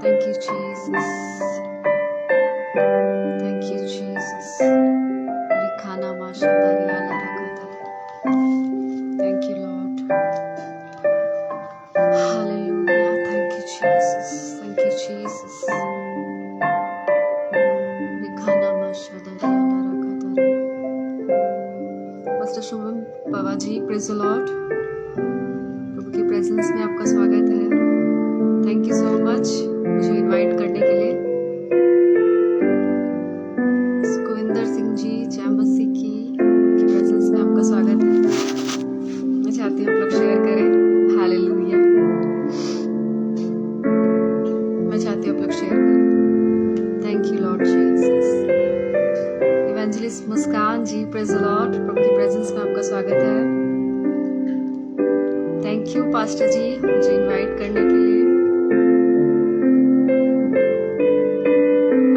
Thank you, Jesus. Thank you, Jesus. Rikana mashadaria larakata. Thank you, Lord. Hallelujah. Thank you, Jesus. Thank you, Jesus. Rikana mashadaria larakata. Pastor Shubham Babaji, praise the Lord. प्रभु की presence में आपका स्वागत है. Thank you so much मुझे invite करने के लिए. सुखविंदर सिंह जी, चैम्बसी की प्रेजेंस में आपका स्वागत है. मैं चाहती हूँ आप लोग शेयर करें. हालेलुया. मैं चाहती हूँ आप लोग शेयर करें. Thank you Lord Jesus. Evangelist Muskan ji, praise the Lord. प्रभु की प्रेजेंस में आपका स्वागत है. थैंक यू पास्टर जी मुझे इनवाइट करने के लिए.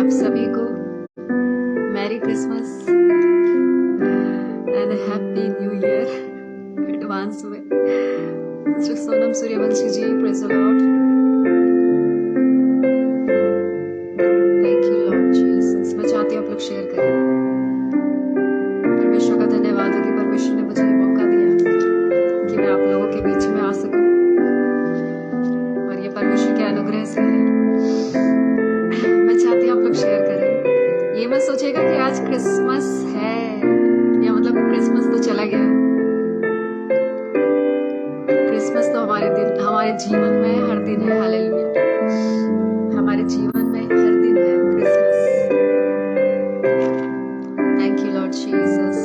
आप सभी को merry Christmas and happy new year advance में. Mister Sonam Suryavanshi ji, praise the Lord. Thank you Lord Jesus. मैं चाहती हूँ आप लोग शेयर करें. परमेश्वर का धन्यवाद है कि परमेश्वर ने मुझे मौका दिया कि मैं आप लोगों के बीच में आ सकूं, और ये परमेश्वर के अनुग्रह से है. मैं चाहती हूँ आप लोग शेयर करें. ये मत सोचेगा कि आज क्रिसमस है या मतलब क्रिसमस तो चला गया. क्रिसमस तो हमारे जीवन में हर दिन है. हालेलुया. हमारे जीवन में हर दिन है Christmas. Thank you Lord Jesus.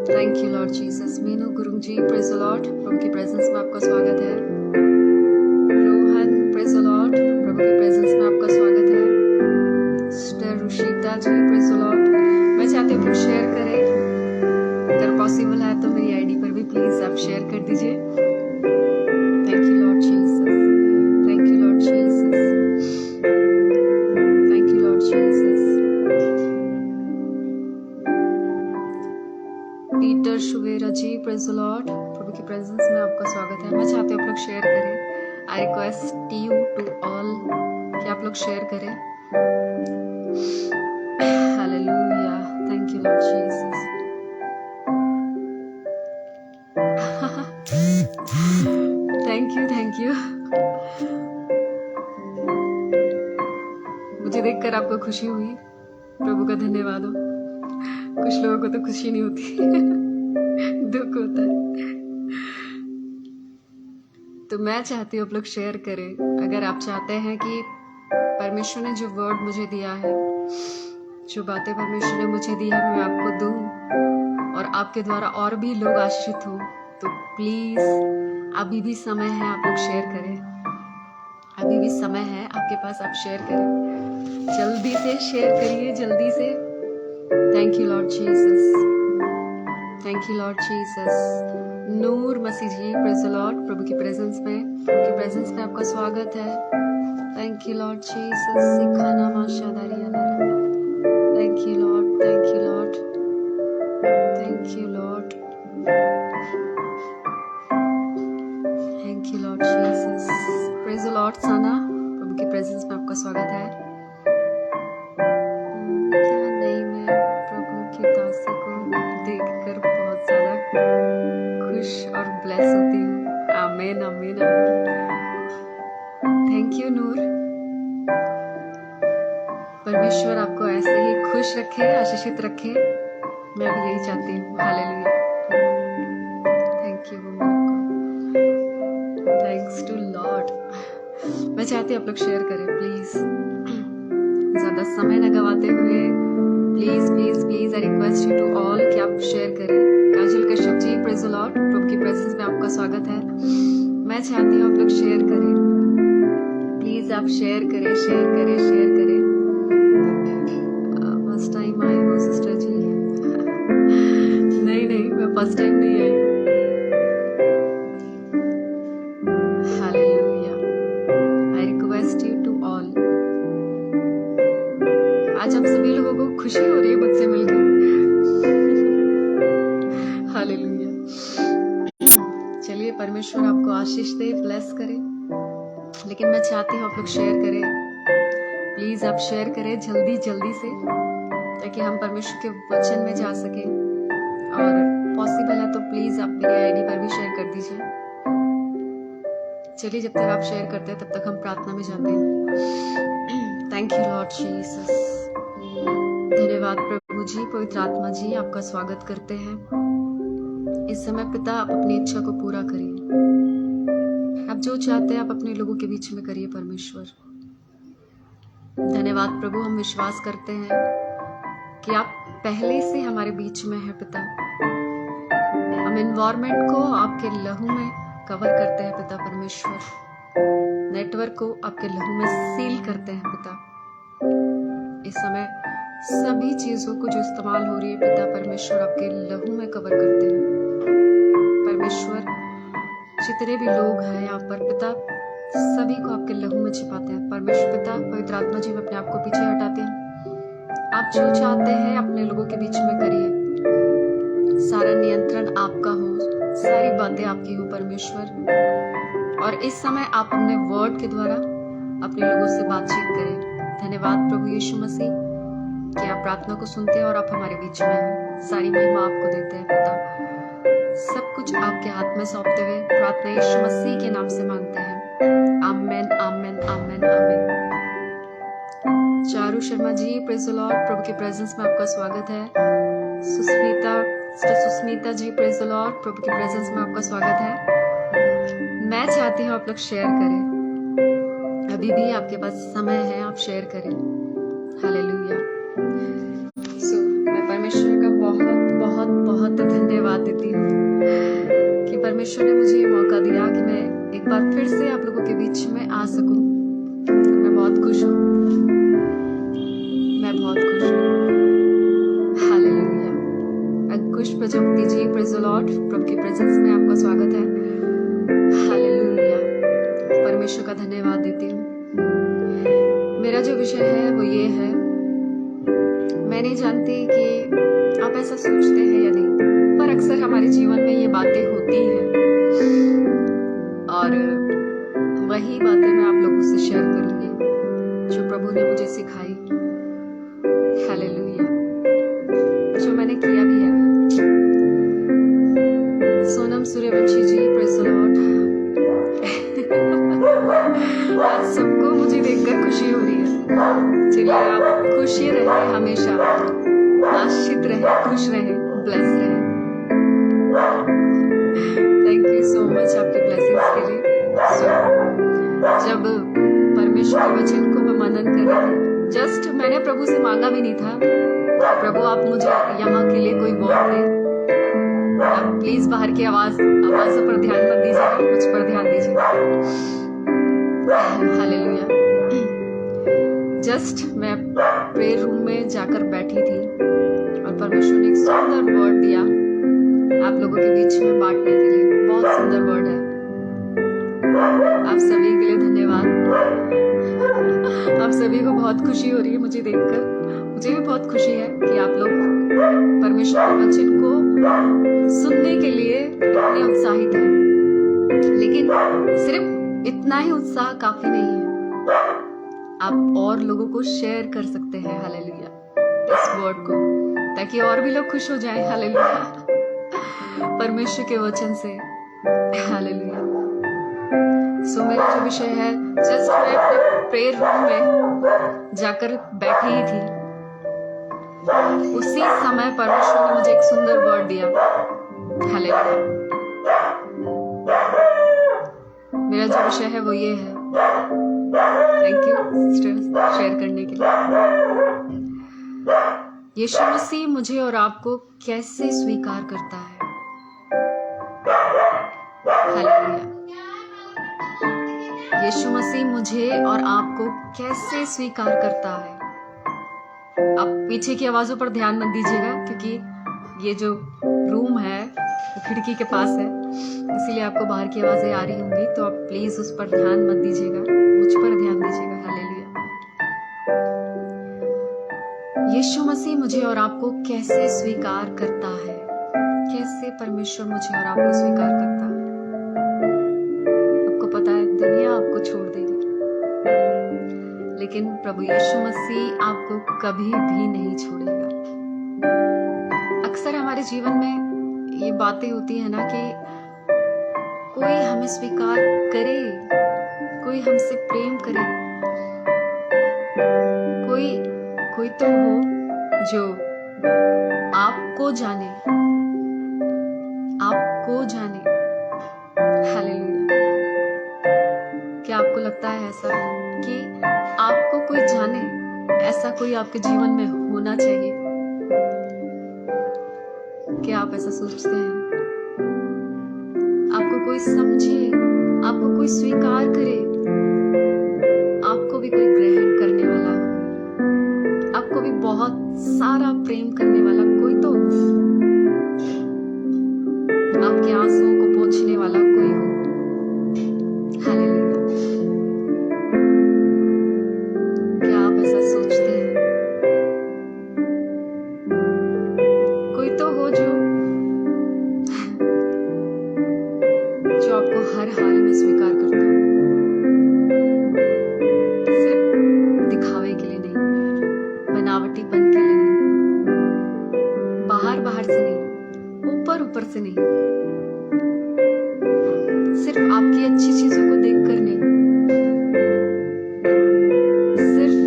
Thank you Lord Jesus. Meenu Gurung ji, praise the Lord. प्रभु की प्रेजेंस में आपका स्वागत है. Rohan, praise the Lord. प्रभु की प्रेजेंस में आपका स्वागत है. Sister Rushita ji, praise the Lord. मैं चाहती हूँ कि शेयर करें. अगर पॉसिबल है तो मेरी आईडी पर भी प्लीज आप शेयर कर दीजिए. Thank you Lord Jesus. Thank you Lord Jesus. Thank you Lord Jesus. Peter Shuvera ji, praise the Lord. प्रभु की प्रेजेंस में आपका स्वागत है. मैं चाहती हूँ आप लोग शेयर करें. I request you to all कि आप लोग शेयर करें. Hallelujah. Thank you Lord Jesus. Thank you. मुझे देखकर आपको खुशी हुई. प्रभु का धन्यवाद हो. कुछ लोगों को तो खुशी नहीं होती दुख होता है. तो मैं चाहती हूँ आप लोग शेयर करें. अगर आप चाहते हैं कि परमेश्वर ने जो वर्ड मुझे दिया है, जो बातें परमेश्वर ने मुझे दी है, मैं आपको दूं और आपके द्वारा और भी लोग आशीषित हो, तो प्लीज अभी भी समय है. आप लोग शेयर करें. अभी भी समय है आपके पास. आप शेयर करें. जल्दी से शेयर करिए, जल्दी से. Thank you Lord Jesus. Thank you Lord Jesus. Noor Masih ji, praise the Lord. प्रभु की प्रेजेंस में आपका स्वागत है. Thank you Lord Jesus. सिखाना माशादारिया. Thank you Lord. Thank you Lord. Thank you Lord. Thank you Lord Jesus. Praise the Lord. Sana, प्रभु की प्रेजेंस में आपका स्वागत है. क्या नहीं, मैं प्रभु की दासी को देखकर बहुत ज्यादा खुश और ब्लेस होती हूँ. आमीन आमीन आमीन. थैंक यू नूर. परमेश्वर आपको ऐसे ही खुश रखे, आशीषित रखे. मैं भी यही चाहती हूँ. Hallelujah. Thank you woman. Thanks to Lord. मैं चाहती हूँ आप लोग शेयर करें प्लीज. ज्यादा समय न गवाते हुए please please please I request you to all कि आप शेयर करें. Kajal Kashyap ji, praise the Lord. प्रभु की प्रेजेंस में आपका स्वागत है. मैं चाहती हूँ आप लोग शेयर करें. प्लीज आप शेयर करें, शेयर करें, शेयर करें. फर्स्ट टाइम आई हूँ सिस्टर जी. नहीं, मैं फर्स्ट टाइम नहीं आई. Hallelujah. I request you to all. आज हम सभी लोगों को खुशी हो रही है मुझसे मिलकर. हालेलुया. चलिए, परमेश्वर आपको आशीष दे, ब्लेस करे. लेकिन मैं चाहती हूँ आप लोग शेयर करें, प्लीज आप शेयर करें जल्दी जल्दी से, ताकि हम परमेश्वर के वचन में जा सके। और पॉसिबल है तो प्लीज आप मेरी आईडी पर भी शेयर कर दीजिए। चलिए, जब तक आप शेयर करते हैं तब तक हम प्रार्थना में जाते हैं। Thank you Lord Jesus. धन्यवाद प्रभु जी, पवित्र आत्मा जी, आपका स्वागत करते हैं। इस समय पिता, आप अपनी इच्छा को पूरा करिए। आप जो चाहते हैं आप अपने लोगों के बीच में करिए परमेश्वर। धन्यवाद प्रभु, हम विश्वास करते हैं कि आप पहले से हमारे बीच में हैं पिता। हम एनवायरमेंट को आपके लहू में कवर करते हैं पिता परमेश्वर। नेटवर्क को आपके लहू में सील करते हैं पिता। इस समय सभी चीजों को जो इस्तेमाल हो रही है पिता परमेश्वर, आपके लहू में कवर करते हैं परमेश्वर। जितने भी लोग हैं यहाँ पर पिता, सभी को आपके लहू में छिपाते हैं परमेश्वर पिता। पवित्र आत्मा जी, मैं अपने आप को पीछे हटाते हैं। आप जो चाहते हैं अपने लोगों के बीच में करिए। सारा नियंत्रण आपका हो, सारी बातें आपकी हो परमेश्वर। और इस समय आप अपने वर्ड के द्वारा अपने लोगों से बातचीत करें। धन्यवाद प्रभु यीशु मसीह कि आप प्रार्थना को सुनते हैं और आप हमारे बीच में हैं। सारी महिमा आपको देते हैं पिता। सब कुछ आपके हाथ में सौंपते हुए प्रार्थना यीशु मसीह के नाम से मांगते हैं। आमेन आमेन आमेन आमेन। Charu Sharma ji, praise the Lord, प्रभु के प्रेजेंस में आपका स्वागत है। सुस्मिता जी, प्रेज़ द लॉर्ड, प्रभु के प्रेजेंस में आपका स्वागत है। मैं चाहती हूँ आप लोग शेयर करें, अभी भी आपके पास समय है, आप शेयर करें। हालेलुया। मैं परमेश्वर का बहुत बहुत बहुत धन्यवाद देती हूँ कि परमेश्वर ने मुझे ये मौका दिया कि मैं एक बार फिर से आप लोगों के बीच में आ सकूं। मैं बहुत खुश हूँ, मैं बहुत खुश हूँ। Hallelujah. Ankush Prajapati ji, praise the Lord, प्रभु की प्रेजेंस में आपका स्वागत है। हालेलुया। परमेश्वर का धन्यवाद देती हूँ। मेरा जो विषय है वो ये है, मैं नहीं जानती कि आप ऐसा सोचते हैं या नहीं, पर अक्सर हमारे जीवन में ये बातें होती हैं और वही बातें मैं आप लोगों से शेयर करूंगी जो प्रभु ने मुझे सिखाई। हालेलुया। जो मैंने किया भी है। सोनम सूर्यवंशी जी, प्रेज़ द लॉर्ड। आज सबको मुझे देखकर खुशी हो रही है। चलिए, आप खुशी रहे, हमेशा आशीष रहे, खुश रहे, ब्लेस रहे। थैंक यू सो मच आपके ब्लेसिंग्स के लिए। जब परमेश्वर के वचन को मैं मनन कर रही थी, जस्ट मैंने प्रभु से मांगा भी नहीं था, प्रभु आप मुझे यहाँ के लिए कोई वर्ड दे। आप प्लीज बाहर की आवाजों पर ध्यान मत दीजिएगा, मुझ पर ध्यान दीजिएगा। हालेलुया। जस्ट मैं प्रेयर रूम में जाकर बैठी थी और परमेश्वर ने एक सुंदर वर्ड दिया आप लोगों के बीच में बांटने के लिए। बहुत सुंदर वर्ड है। आप सभी के लिए धन्यवाद। आप सभी को बहुत खुशी हो रही है मुझे देखकर। मुझे भी बहुत खुशी है कि आप लोग परमेश्वर के वचन को सुनने के लिए इतने उत्साहित हैं। लेकिन सिर्फ इतना ही उत्साह काफी नहीं है, आप और लोगों को शेयर कर सकते हैं। हालेलुया। इस वर्ड को, ताकि और भी लोग खुश हो जाएं। हालेलुया। परमेश्वर के वचन से। हालेलुया। सो मेरा जो विषय है, जस्ट मैं अपने प्रेयर रूम में जाकर बैठी ही थी, उसी समय परमेश्वर ने मुझे एक सुंदर वर्ड दिया। हालेलुया। मेरा जो विषय है वो ये है। थैंक यू सिस्टर्स शेयर करने के लिए। यीशु मसीह मुझे और आपको कैसे स्वीकार करता है। हालेलुया। यीशु मसीह मुझे और आपको कैसे स्वीकार करता है। आप पीछे की आवाजों पर ध्यान मत दीजिएगा, क्योंकि ये जो रूम है वो खिड़की के पास है, इसीलिए आपको बाहर की आवाजें आ रही होंगी। तो आप प्लीज उस पर ध्यान मत दीजिएगा, मुझ पर ध्यान दीजिएगा। हालेलुया। यीशु मसीह मुझे और आपको कैसे स्वीकार करता है। कैसे परमेश्वर मुझे और आपको स्वीकार करता है। आपको पता है, दुनिया आपको छोड़ देगी, लेकिन प्रभु यीशु मसीह आपको कभी भी नहीं छोड़ेगा। अक्सर हमारे जीवन में ये बातें होती है ना कि कोई हमें स्वीकार करे, कोई हमसे प्रेम करे, कोई तो हो जो आपको जाने, आपको जाने। हालेलुया। क्या आपको लगता है ऐसा कि आपको कोई जाने? ऐसा कोई आपके जीवन में होना चाहिए। क्या आप ऐसा सोचते हैं? आपको कोई समझे, आपको कोई स्वीकार करे, आपको भी कोई ग्रहण करने वाला, आपको भी बहुत सारा प्रेम करने वाला कोई तो, आपके आंसुओं को पोंछने वाला कोई हो। हालेलुया। क्या आप ऐसा सोचते हैं? कोई तो हो जो आपको हर हाल में स्वीकार करता हो, सिर्फ दिखावे के लिए नहीं, बनावटीपन के लिए नहीं, बाहर से नहीं, ऊपर से नहीं, सिर्फ आपकी अच्छी चीजों को देखकर नहीं, सिर्फ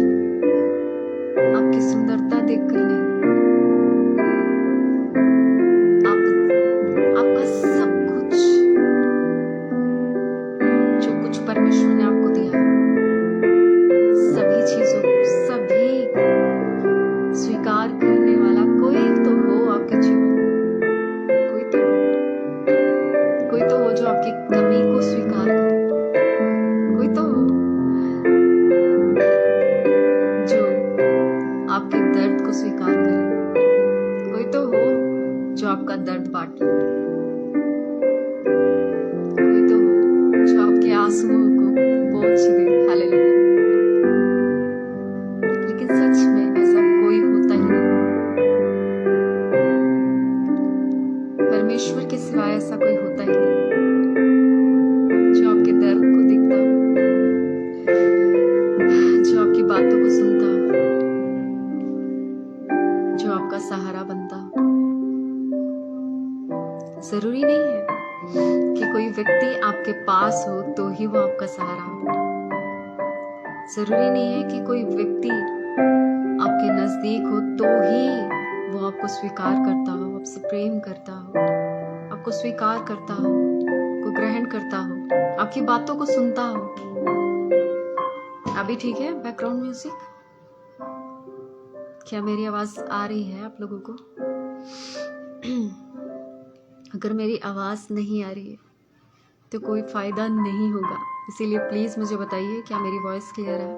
आपकी सुंदरता देखकर नहीं, आपका सब कुछ जो कुछ परमेश्वर ने आपको दिया है, सभी चीजों को, सभी स्वीकार करने वाला कोई तो हो आपके जीवन में। कोई तो हो जो आपकी कमी को स्वीकार करे, कोई तो हो जो आपके दर्द को स्वीकार करे, कोई तो हो जो आपका दर्द बांटे, कोई तो हो जो आपके आंसुओं को पोंछ दे। हालेलुया। लेकिन सच में ऐसा कोई होता ही नहीं। परमेश्वर के सिवाय ऐसा कोई होता ही नहीं जो आपके दर्द को देखता हो, जो आपकी बातों को सुनता हो, जो आपका सहारा बनता हो। जरूरी नहीं है कि कोई व्यक्ति आपके पास हो तो ही वो आपका सहारा हो। जरूरी नहीं है कि कोई व्यक्ति आपके नजदीक हो तो ही वो आपको स्वीकार करता हो, आपसे प्रेम करता हो, आपको स्वीकार करता हो, को ग्रहण करता हो, आपकी बातों को सुनता हो। अभी ठीक है बैकग्राउंड म्यूजिक? क्या मेरी आवाज आ रही है आप लोगों को? अगर मेरी आवाज नहीं आ रही है तो कोई फायदा नहीं होगा, इसीलिए प्लीज मुझे बताइए क्या मेरी वॉइस क्लियर है।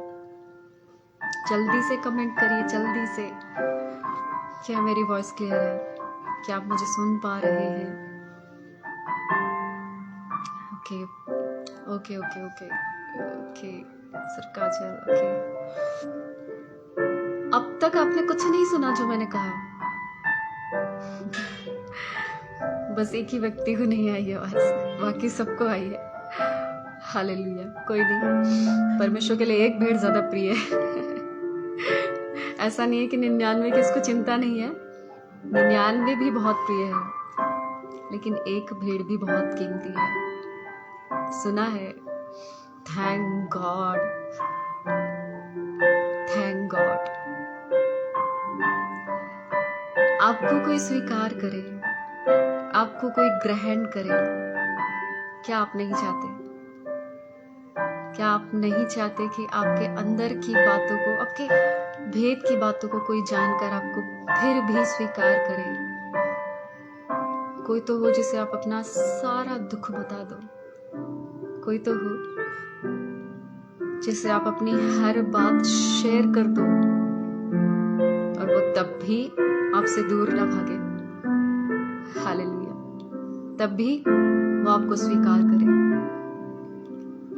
जल्दी से कमेंट करिए, जल्दी से। क्या मेरी वॉइस क्लियर है? क्या आप मुझे सुन पा रहे हैं? Okay okay okay okay okay sir Kajal, okay. अब तक आपने कुछ नहीं सुना जो मैंने कहा? बस एक ही व्यक्ति को नहीं आई आवाज, बाकी सबको आई है। हालेलुया। कोई नहीं, परमेश्वर के लिए एक भेड़ ज्यादा प्रिय है। ऐसा नहीं है कि 99 की इसको चिंता नहीं है, 99 भी बहुत प्रिय है, लेकिन एक भेड़ भी बहुत कीमती है। सुना है? Thank God, thank God. आपको कोई स्वीकार करे, आपको कोई ग्रहण करे, क्या आप नहीं चाहते? क्या आप नहीं चाहते कि आपके अंदर की बातों को, आपके भेद की बातों को कोई जानकर आपको फिर भी स्वीकार करे? कोई तो हो जिसे आप अपना सारा दुख बता दो, कोई तो हो जिसे आप अपनी हर बात शेयर कर दो और वो तब भी आपसे दूर ना भागे। हालेलुया। तब भी वो आपको स्वीकार करे।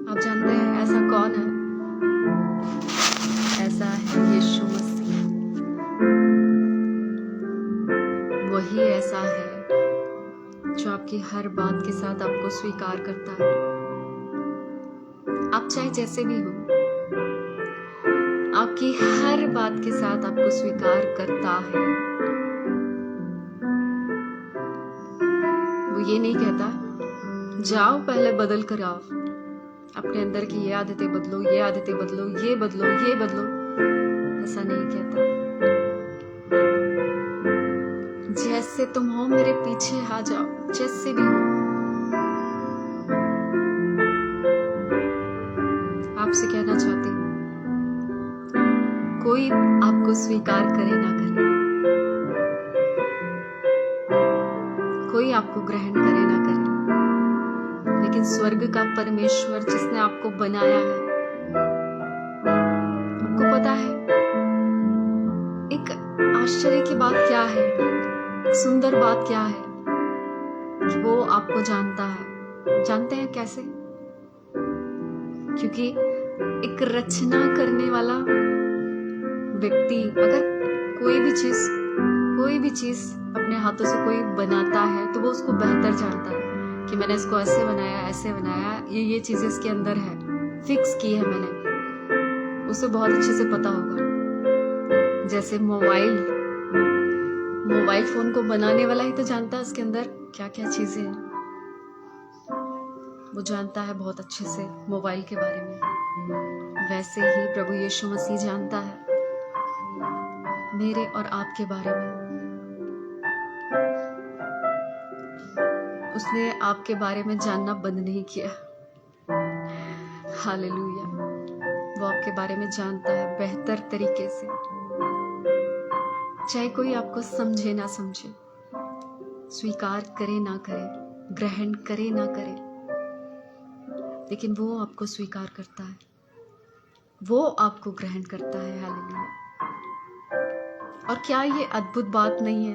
आप जानते हैं ऐसा कौन है? ऐसा है यीशु मसीह। वही ऐसा है जो आपकी हर बात के साथ आपको स्वीकार करता है, आप चाहे जैसे भी हो। आपकी हर बात के साथ आपको स्वीकार करता है। वो ये नहीं कहता जाओ पहले बदल कर आओ, अपने अंदर की ये आदतें बदलो, ये आदतें बदलो, ये बदलो, ये बदलो, ऐसा नहीं कहता। जैसे तुम हो मेरे पीछे आ जाओ, जैसे भी हो। आपसे कहना चाहती हूँ, कोई आपको स्वीकार करे ना करे, कोई आपको ग्रहण करे ना करे, लेकिन स्वर्ग का परमेश्वर जिसने आपको बनाया है, आपको पता है एक आश्चर्य की बात क्या है, सुंदर बात क्या है कि वो आपको जानता है। जानते हैं कैसे? क्योंकि एक रचना करने वाला व्यक्ति अगर कोई भी चीज अपने हाथों से कोई बनाता है तो वो उसको बेहतर जानता है कि मैंने इसको ऐसे बनाया, ऐसे बनाया, ये चीजें इसके अंदर है, फिक्स की है मैंने, उसे बहुत अच्छे से पता होगा। जैसे मोबाइल फोन को बनाने वाला ही तो जानता है उसके अंदर क्या क्या चीजें हैं, वो जानता है बहुत अच्छे से मोबाइल के बारे में। वैसे ही प्रभु यीशु मसीह जानता है मेरे और आपके बारे में। उसने आपके बारे में जानना बंद नहीं किया। हालेलुया। वो आपके बारे में जानता है बेहतर तरीके से, चाहे कोई आपको समझे ना समझे, स्वीकार करे ना करे, ग्रहण करे ना करे, लेकिन वो आपको स्वीकार करता है, वो आपको ग्रहण करता है। हालेलुया। और क्या ये अद्भुत बात नहीं है?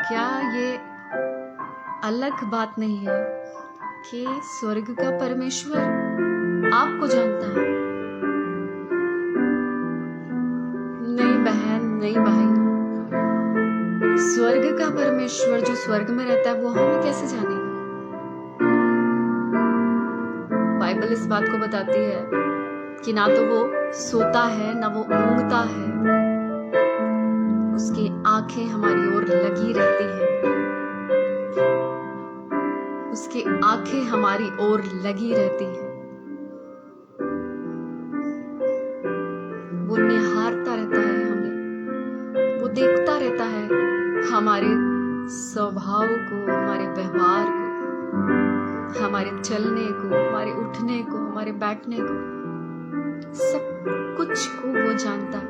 क्या ये अलग बात नहीं है कि स्वर्ग का परमेश्वर आपको जानता है? नहीं बहन, नहीं भाई, स्वर्ग का परमेश्वर जो स्वर्ग में रहता है वो हमें कैसे जानेगा? बाइबल इस बात को बताती है कि ना तो वो सोता है ना वो ऊँघता है, उसकी आंखें हमारी ओर लगी रहती हैं, उसकी आंखें हमारी ओर लगी रहती हैं। वो निहारता रहता है हमें, वो देखता रहता है हमारे स्वभाव को, हमारे व्यवहार को, हमारे चलने को, हमारे उठने को, हमारे बैठने को, सब कुछ को वो जानता है।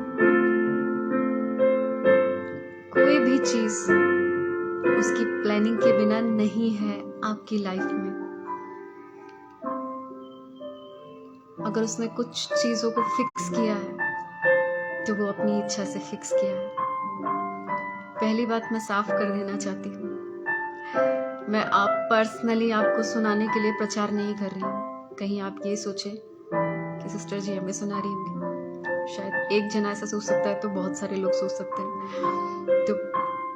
कोई भी चीज उसकी प्लानिंग के बिना नहीं है आपकी लाइफ में। अगर उसने कुछ चीजों को फिक्स किया है तो वो अपनी इच्छा से फिक्स किया है। पहली बात मैं साफ कर देना चाहती हूँ, मैं आप पर्सनली आपको सुनाने के लिए प्रचार नहीं कर रही हूँ। कहीं आप ये सोचे कि सिस्टर जी हमें सुना रही होंगी, शायद एक जना ऐसा सोच सकता है तो बहुत सारे लोग सोच सकते हैं। तो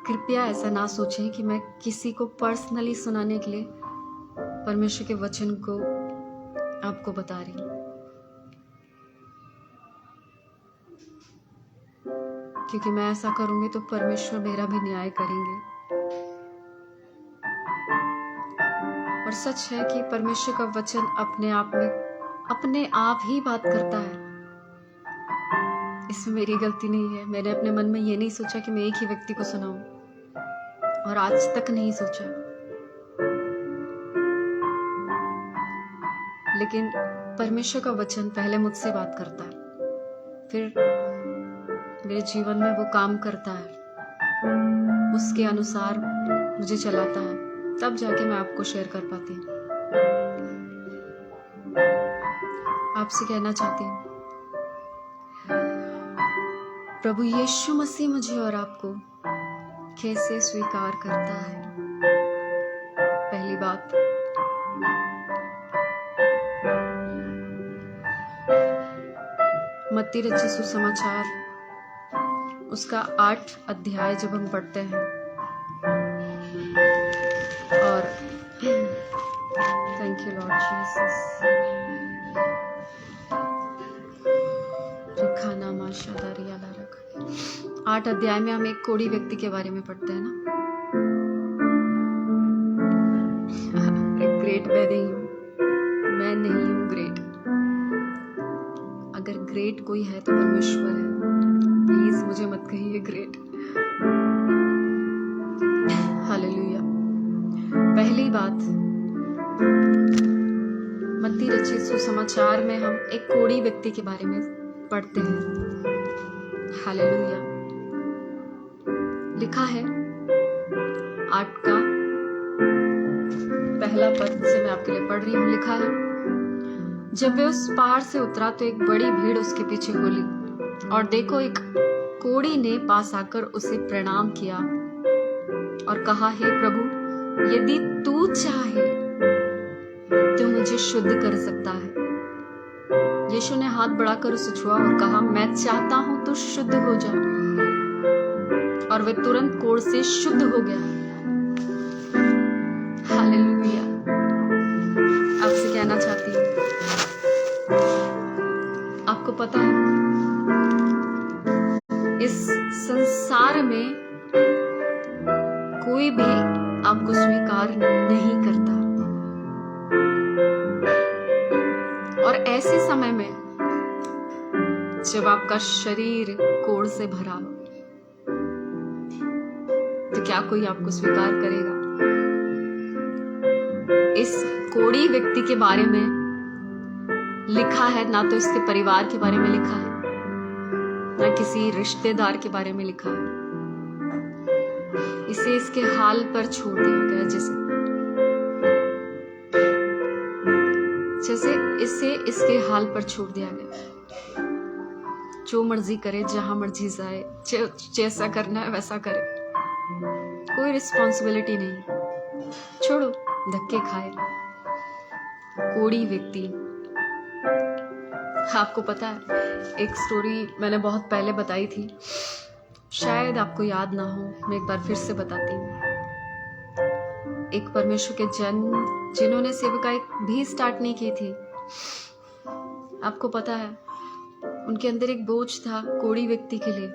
कृपया ऐसा ना सोचें कि मैं किसी को पर्सनली सुनाने के लिए परमेश्वर के वचन को आपको बता रही हूँ, क्योंकि मैं ऐसा करूंगी तो परमेश्वर मेरा भी न्याय करेंगे। और सच है कि परमेश्वर का वचन अपने आप में अपने आप ही बात करता है। इसमें मेरी गलती नहीं है। मैंने अपने मन में ये नहीं सोचा कि मैं एक ही व्यक्ति को सुनाऊं, और आज तक नहीं सोचा, लेकिन परमेश्वर का वचन पहले मुझसे बात करता है, फिर मेरे जीवन में वो काम करता है, उसके अनुसार मुझे चलाता है, तब जाके मैं आपको शेयर कर पाती हूँ। आपसे कहना चाहती हूँ, प्रभु यीशु मसीह मुझे और आपको कैसे स्वीकार करता है। पहली बात, मत्ती रचित सुसमाचार उसका 8 अध्याय जब हम पढ़ते हैं, और थैंक यू लॉर्ड जीसस, शादारिया ला रखा। 8 अध्याय में हम एक कोढ़ी व्यक्ति के बारे में पढ़ते हैं ना। ग्रेट मैं नहीं हूँ ग्रेट। अगर ग्रेट कोई है तो परमेश्वर है। प्लीज मुझे मत कहिए ग्रेट। हालेलुया। पहली बात, मत्ती रचित सुसमाचार में हम एक कोढ़ी व्यक्ति के बारे में पढ़ते हैं। हालेलुया। लिखा है 8 का पहला पद से मैं आपके लिए पढ़ रही हूँ। लिखा है, जब वे उस पहाड़ से उतरा तो एक बड़ी भीड़ उसके पीछे हो ली, और देखो एक कोढ़ी ने पास आकर उसे प्रणाम किया और कहा, हे प्रभु, यदि तू चाहे तो मुझे शुद्ध कर सकता है। यीशु ने हाथ बढ़ाकर उसे छुआ और कहा, मैं चाहता हूं तू शुद्ध हो जा। और वह तुरंत कोढ़ से शुद्ध हो गया। हालेलुया। आपसे कहना चाहती हूँ, आपको पता है इस संसार में कोई भी आपको स्वीकार नहीं करता, और ऐसे समय में जब आपका शरीर कोढ़ से भरा हो तो क्या कोई आपको स्वीकार करेगा? इस कोढ़ी व्यक्ति के बारे में लिखा है, ना तो इसके परिवार के बारे में लिखा है, ना किसी रिश्तेदार के बारे में लिखा है। इसे इसके हाल पर छोड़ दिया गया, जैसे इसे इसके हाल पर छोड़ दिया गया। जो मर्जी करे, जहां मर्जी जाए, जैसा करना है वैसा करे, कोई रिस्पॉन्सिबिलिटी नहीं। छोड़ो, धक्के खाए। कोढ़ी व्यक्ति। आपको पता है, एक स्टोरी मैंने बहुत पहले बताई थी, शायद आपको याद ना हो, मैं एक बार फिर से बताती हूँ। एक परमेश्वर के जन जिन्होंने सेवकाई भी स्टार्ट नहीं की थी, आपको पता है, उनके अंदर एक बोझ था कोढ़ी व्यक्ति के लिए।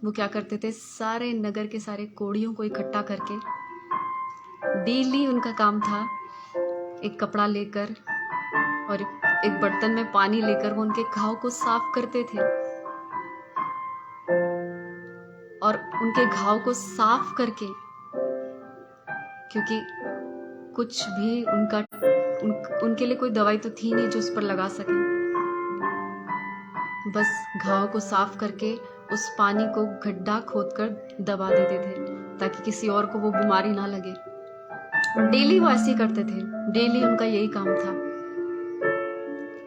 वो क्या करते थे, सारे नगर के सारे कोढ़ियों को इकट्ठा करके डेली उनका काम था एक कपड़ा लेकर और एक बर्तन में पानी लेकर वो उनके घाव को साफ करते थे। और उनके घाव को साफ करके, क्योंकि कुछ भी उनके लिए कोई दवाई तो थी नहीं जो उस पर लगा सके, बस घाव को साफ करके उस पानी को गड्ढा खोदकर दबा देते थे ताकि किसी और को वो बीमारी ना लगे। डेली वो ऐसे ही करते थे, डेली उनका यही काम था।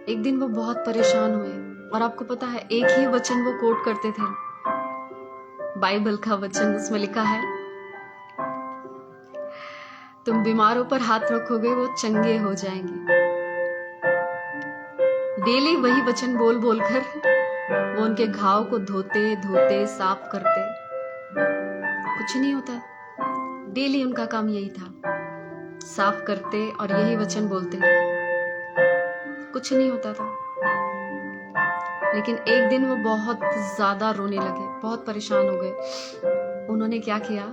एक दिन वो बहुत परेशान हुए, और आपको पता है एक ही वचन वो कोट करते थे, बाइबल का वचन। उसमें लिखा है, तुम बीमारों पर हाथ रखोगे वो चंगे हो जाएंगे। डेली वही वचन बोल बोल कर वो उनके घाव को धोते धोते साफ करते। कुछ नहीं होता, डेली उनका काम यही था, साफ करते और यही वचन बोलते, कुछ नहीं होता था। लेकिन एक दिन वो बहुत ज्यादा रोने लगे, बहुत परेशान हो गए। उन्होंने क्या किया,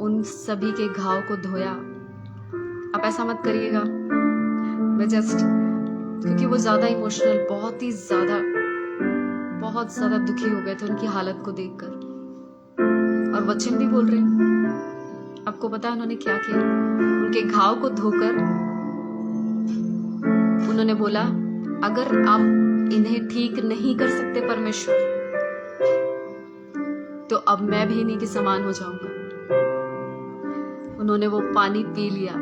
उन सभी के घाव को धोया। आप ऐसा मत करिएगा, मैं जस्ट, क्योंकि वो ज्यादा इमोशनल, बहुत ज्यादा दुखी हो गए थे उनकी हालत को देखकर, और वचन भी बोल रहे हैं। आपको पता है उन्होंने क्या किया, उनके घाव को धोकर उन्होंने बोला, अगर आप इन्हें ठीक नहीं कर सकते परमेश्वर, तो अब मैं भी इन्हीं के समान हो जाऊंगा। उन्होंने वो पानी पी लिया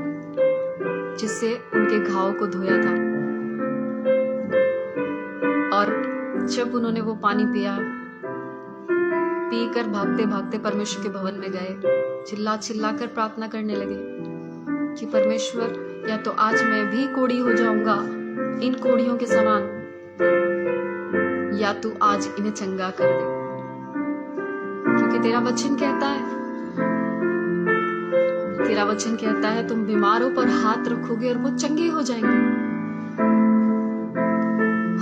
जिससे उनके घाव को धोया था, और जब उन्होंने वो पानी पिया, पीकर भागते भागते परमेश्वर के भवन में गए, चिल्ला चिल्ला कर प्रार्थना करने लगे कि परमेश्वर, या तो आज मैं भी कोढ़ी हो जाऊंगा इन कोढ़ियों के समान, या तू आज इन्हें चंगा कर दे, क्योंकि तेरा वचन कहता है तुम बीमारों पर हाथ रखोगे और वो चंगे हो जाएंगे।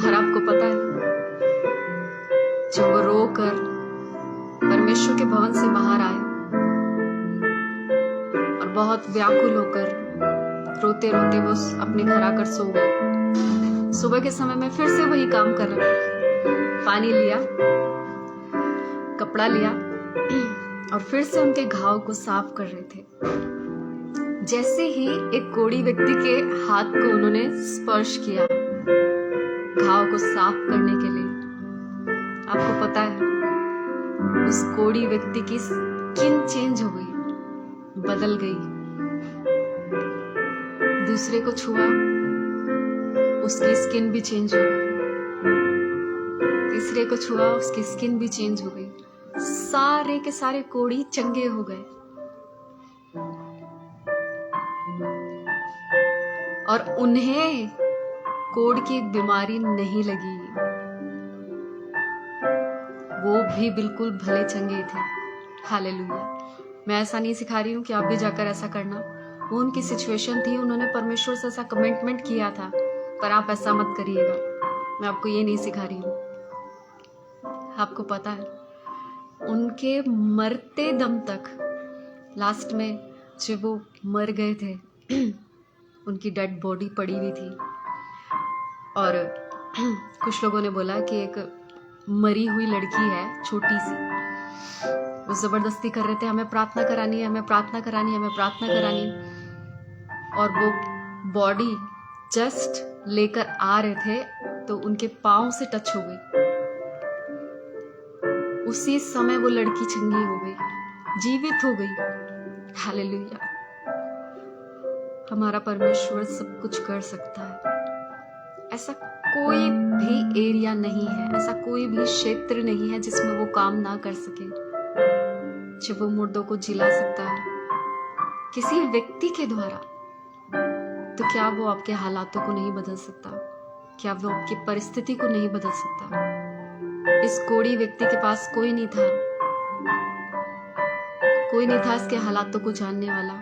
और आपको पता है होकर परमेश्वर के भवन से बाहर आए और बहुत व्याकुल होकर रोते रोते वो अपने घर आकर सो गए। सुबह के समय में फिर से वही काम कर रहे, पानी लिया, कपड़ा लिया और फिर से उनके घाव को साफ कर रहे थे। जैसे ही एक कोढ़ी व्यक्ति के हाथ को उन्होंने स्पर्श किया घाव को साफ करने के लिए, आपको पता है उस कोढ़ी व्यक्ति की स्किन चेंज हो गई, बदल गई। दूसरे को छुआ, उसकी स्किन भी चेंज हो गई। तीसरे को छुआ, उसकी स्किन भी चेंज हो गई। सारे के सारे कोढ़ी चंगे हो गए और उन्हें कोढ़ की बीमारी नहीं लगी। वो भी बिल्कुल भले चंगे थे। हालेलुया। मैं ऐसा नहीं सिखा रही हूँ कि आप भी जाकर ऐसा करना। वो उनकी सिचुएशन थी, उन्होंने परमेश्वर से ऐसा कमिटमेंट किया था, पर आप ऐसा मत करिएगा। मैं आपको ये नहीं सिखा रही हूँ। आपको पता है उनके मरते दम तक, लास्ट में जब वो मर गए थे उनकी डेड बॉडी पड़ी हुई थी और कुछ लोगों ने बोला कि एक मरी हुई लड़की है छोटी सी, वो जबरदस्ती कर रहे थे हमें प्रार्थना करानी है, हमें प्रार्थना करानी है, हमें प्रार्थना करानी। और वो बॉडी जस्ट लेकर आ रहे थे तो उनके पाँव से टच हो गई। उसी समय वो लड़की चंगी हो गई, जीवित हो गई। हालेलुया। हमारा परमेश्वर सब कुछ कर सकता है। ऐसा कोई भी एरिया नहीं है, ऐसा कोई भी क्षेत्र नहीं है जिसमें वो काम ना कर सके। जब वो मुर्दों को जिला सकता है किसी व्यक्ति के द्वारा, तो क्या वो आपके हालातों को नहीं बदल सकता? क्या वो आपकी परिस्थिति को नहीं बदल सकता? इस कोढ़ी व्यक्ति के पास कोई नहीं था, कोई नहीं था इसके हालातों को जानने वाला,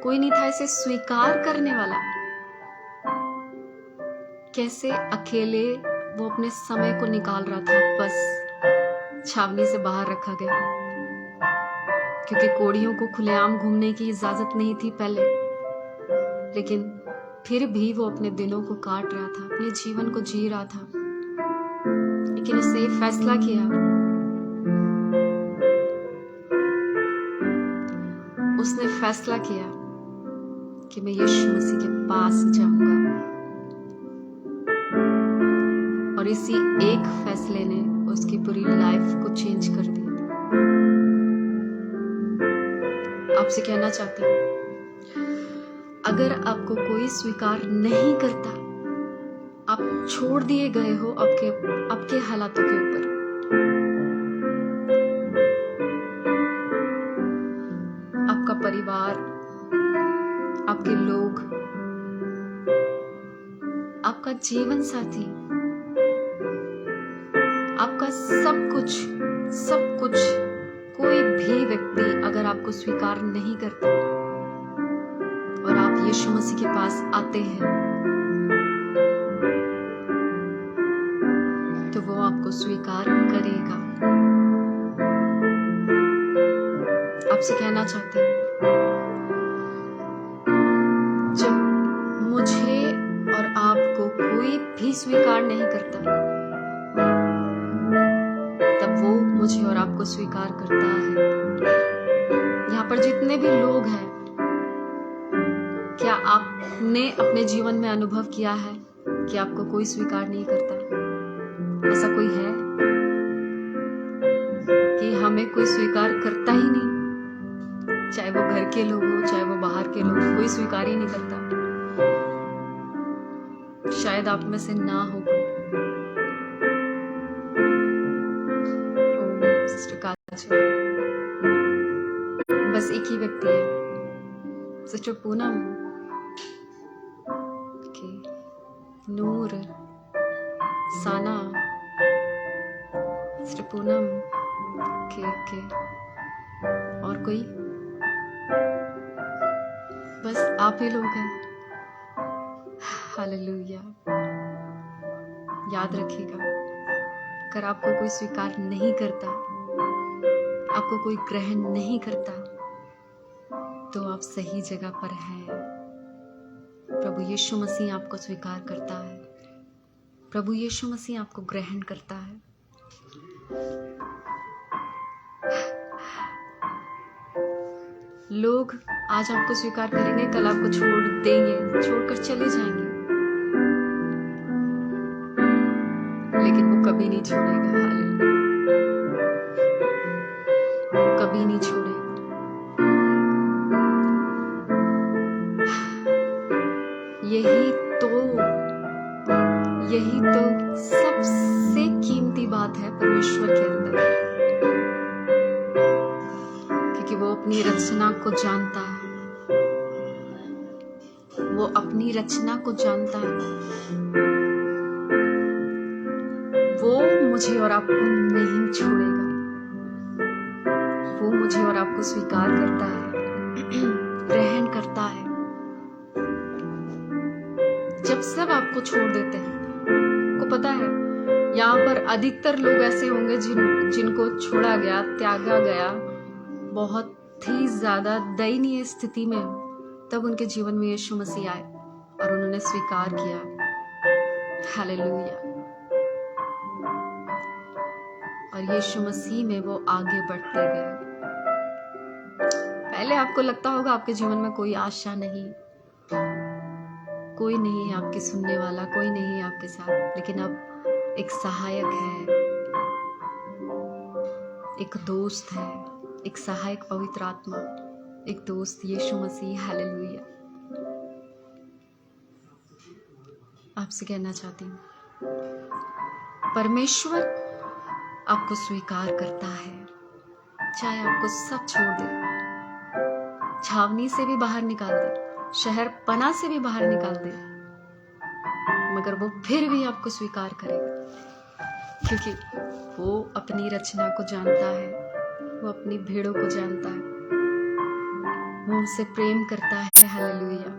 कोई नहीं था इसे स्वीकार करने वाला। कैसे अकेले वो अपने समय को निकाल रहा था, बस छावनी से बाहर रखा गया क्योंकि कोढ़ियों को खुलेआम घूमने की इजाजत नहीं थी पहले, लेकिन फिर भी वो अपने दिनों को काट रहा था, अपने जीवन को जी रहा था। लेकिन उसने ये फैसला किया, उसने फैसला किया कि मैं यीशु मसीह के पास जाऊंगा। और इसी एक फैसले ने उसकी पूरी लाइफ को चेंज कर दिया। आपसे कहना चाहती हूँ, अगर आपको कोई स्वीकार नहीं करता, आप छोड़ दिए गए हो आपके हालातों के ऊपर। आपका परिवार, आपके लोग, आपका जीवन साथी, आपका सब कुछ, कोई भी व्यक्ति अगर आपको स्वीकार नहीं करता और आप यीशु मसीह के पास आते हैं, तो वो आपको स्वीकार करेगा। आपसे कहना चाहती हूँ, जब मुझे और आपको कोई भी स्वीकार नहीं करता, तब वो मुझे और आपको स्वीकार करता है। यहाँ पर जितने भी लोग हैं, क्या आपने अपने जीवन में अनुभव किया है कि आपको कोई स्वीकार नहीं करता? ऐसा कोई है कि हमें कोई स्वीकार करता ही नहीं? चाहे वो घर के लोग हो, चाहे वो बाहर के लोग हो, कोई स्वीकार ही नहीं करता। शायद आप में से ना हो कोई। सिस्टर काजल, बस एक ही व्यक्ति है, सिस्टर पूनम, नूर, साना, सिस्टर पूनम, के और कोई? बस आप ही लोग हैं। हालेलुया। याद रखिएगा, अगर आपको कोई स्वीकार नहीं करता, आपको कोई ग्रहण नहीं करता, तो आप सही जगह पर हैं। प्रभु यीशु मसीह आपको स्वीकार करता है। प्रभु यीशु मसीह आपको ग्रहण करता है। लोग आज आपको स्वीकार करेंगे, कल आपको छोड़ देंगे, छोड़कर चले जाएंगे, लेकिन वो कभी नहीं छोड़ेगा। हालेलुया, कभी नहीं छोड़ेगा। यही तो सबसे कीमती बात है परमेश्वर के अंदर, क्योंकि वो अपनी रचना को जानता है। वो अपनी रचना को जानता है। वो मुझे और आपको नहीं छोड़ेगा। वो मुझे और आपको स्वीकार करता है, ग्रहण करता है। जब सब आपको छोड़ देते हैं, को पता है यहाँ पर अधिकतर लोग ऐसे होंगे जिनको छोड़ा गया, त्यागा गया, बहुत ही ज्यादा दयनीय स्थिति में, तब उनके जीवन में यीशु मसीह आए और उन्होंने स्वीकार किया। हालेलुया। और यीशु मसीह में वो आगे बढ़ते गए। पहले आपको लगता होगा आपके जीवन में कोई आशा नहीं, कोई नहीं है आपके सुनने वाला, कोई नहीं है आपके साथ, लेकिन अब एक सहायक है, एक दोस्त है, एक सहायक पवित्र आत्मा, एक दोस्त यीशु मसीह। हालेलुया। आपसे कहना चाहती हूँ, परमेश्वर आपको स्वीकार करता है, चाहे आपको सब छोड़ दे, छावनी से भी बाहर निकाल दे, शहर पना से भी बाहर निकाल दे, मगर वो फिर भी आपको स्वीकार करेगा, क्योंकि वो अपनी रचना को जानता है, वो अपनी भेड़ों को जानता है, वो उनसे प्रेम करता है। हालेलुया।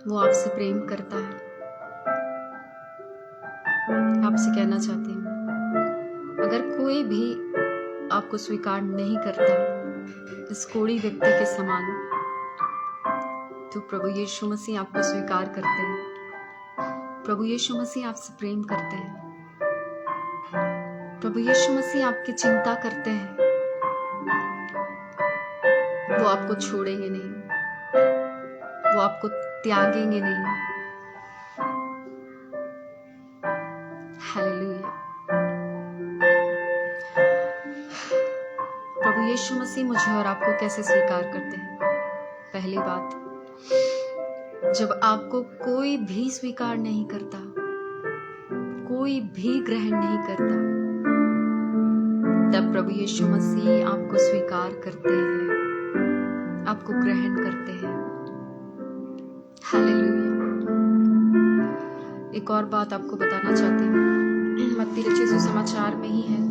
वो आपसे प्रेम करता है। आपसे कहना चाहती हूँ, अगर कोई भी आपको स्वीकार नहीं करता इस कोढ़ी व्यक्ति के समान, तो प्रभु यीशु मसीह आपको स्वीकार करते हैं। प्रभु यीशु मसीह आपसे प्रेम करते हैं। प्रभु यीशु मसीह आपकी चिंता करते हैं। वो आपको छोड़ेंगे नहीं, वो आपको त्यागेंगे नहीं। हालेलुया। प्रभु यीशु मसीह मुझे और आपको कैसे स्वीकार करते हैं? पहली बात, जब आपको कोई भी स्वीकार नहीं करता, कोई भी ग्रहण नहीं करता, तब प्रभु यीशु मसीह आपको स्वीकार करते हैं, आपको ग्रहण करते हैं। हालेलुया। एक और बात आपको बताना चाहती हूँ, मत्ती रचित सुसमाचार में ही है,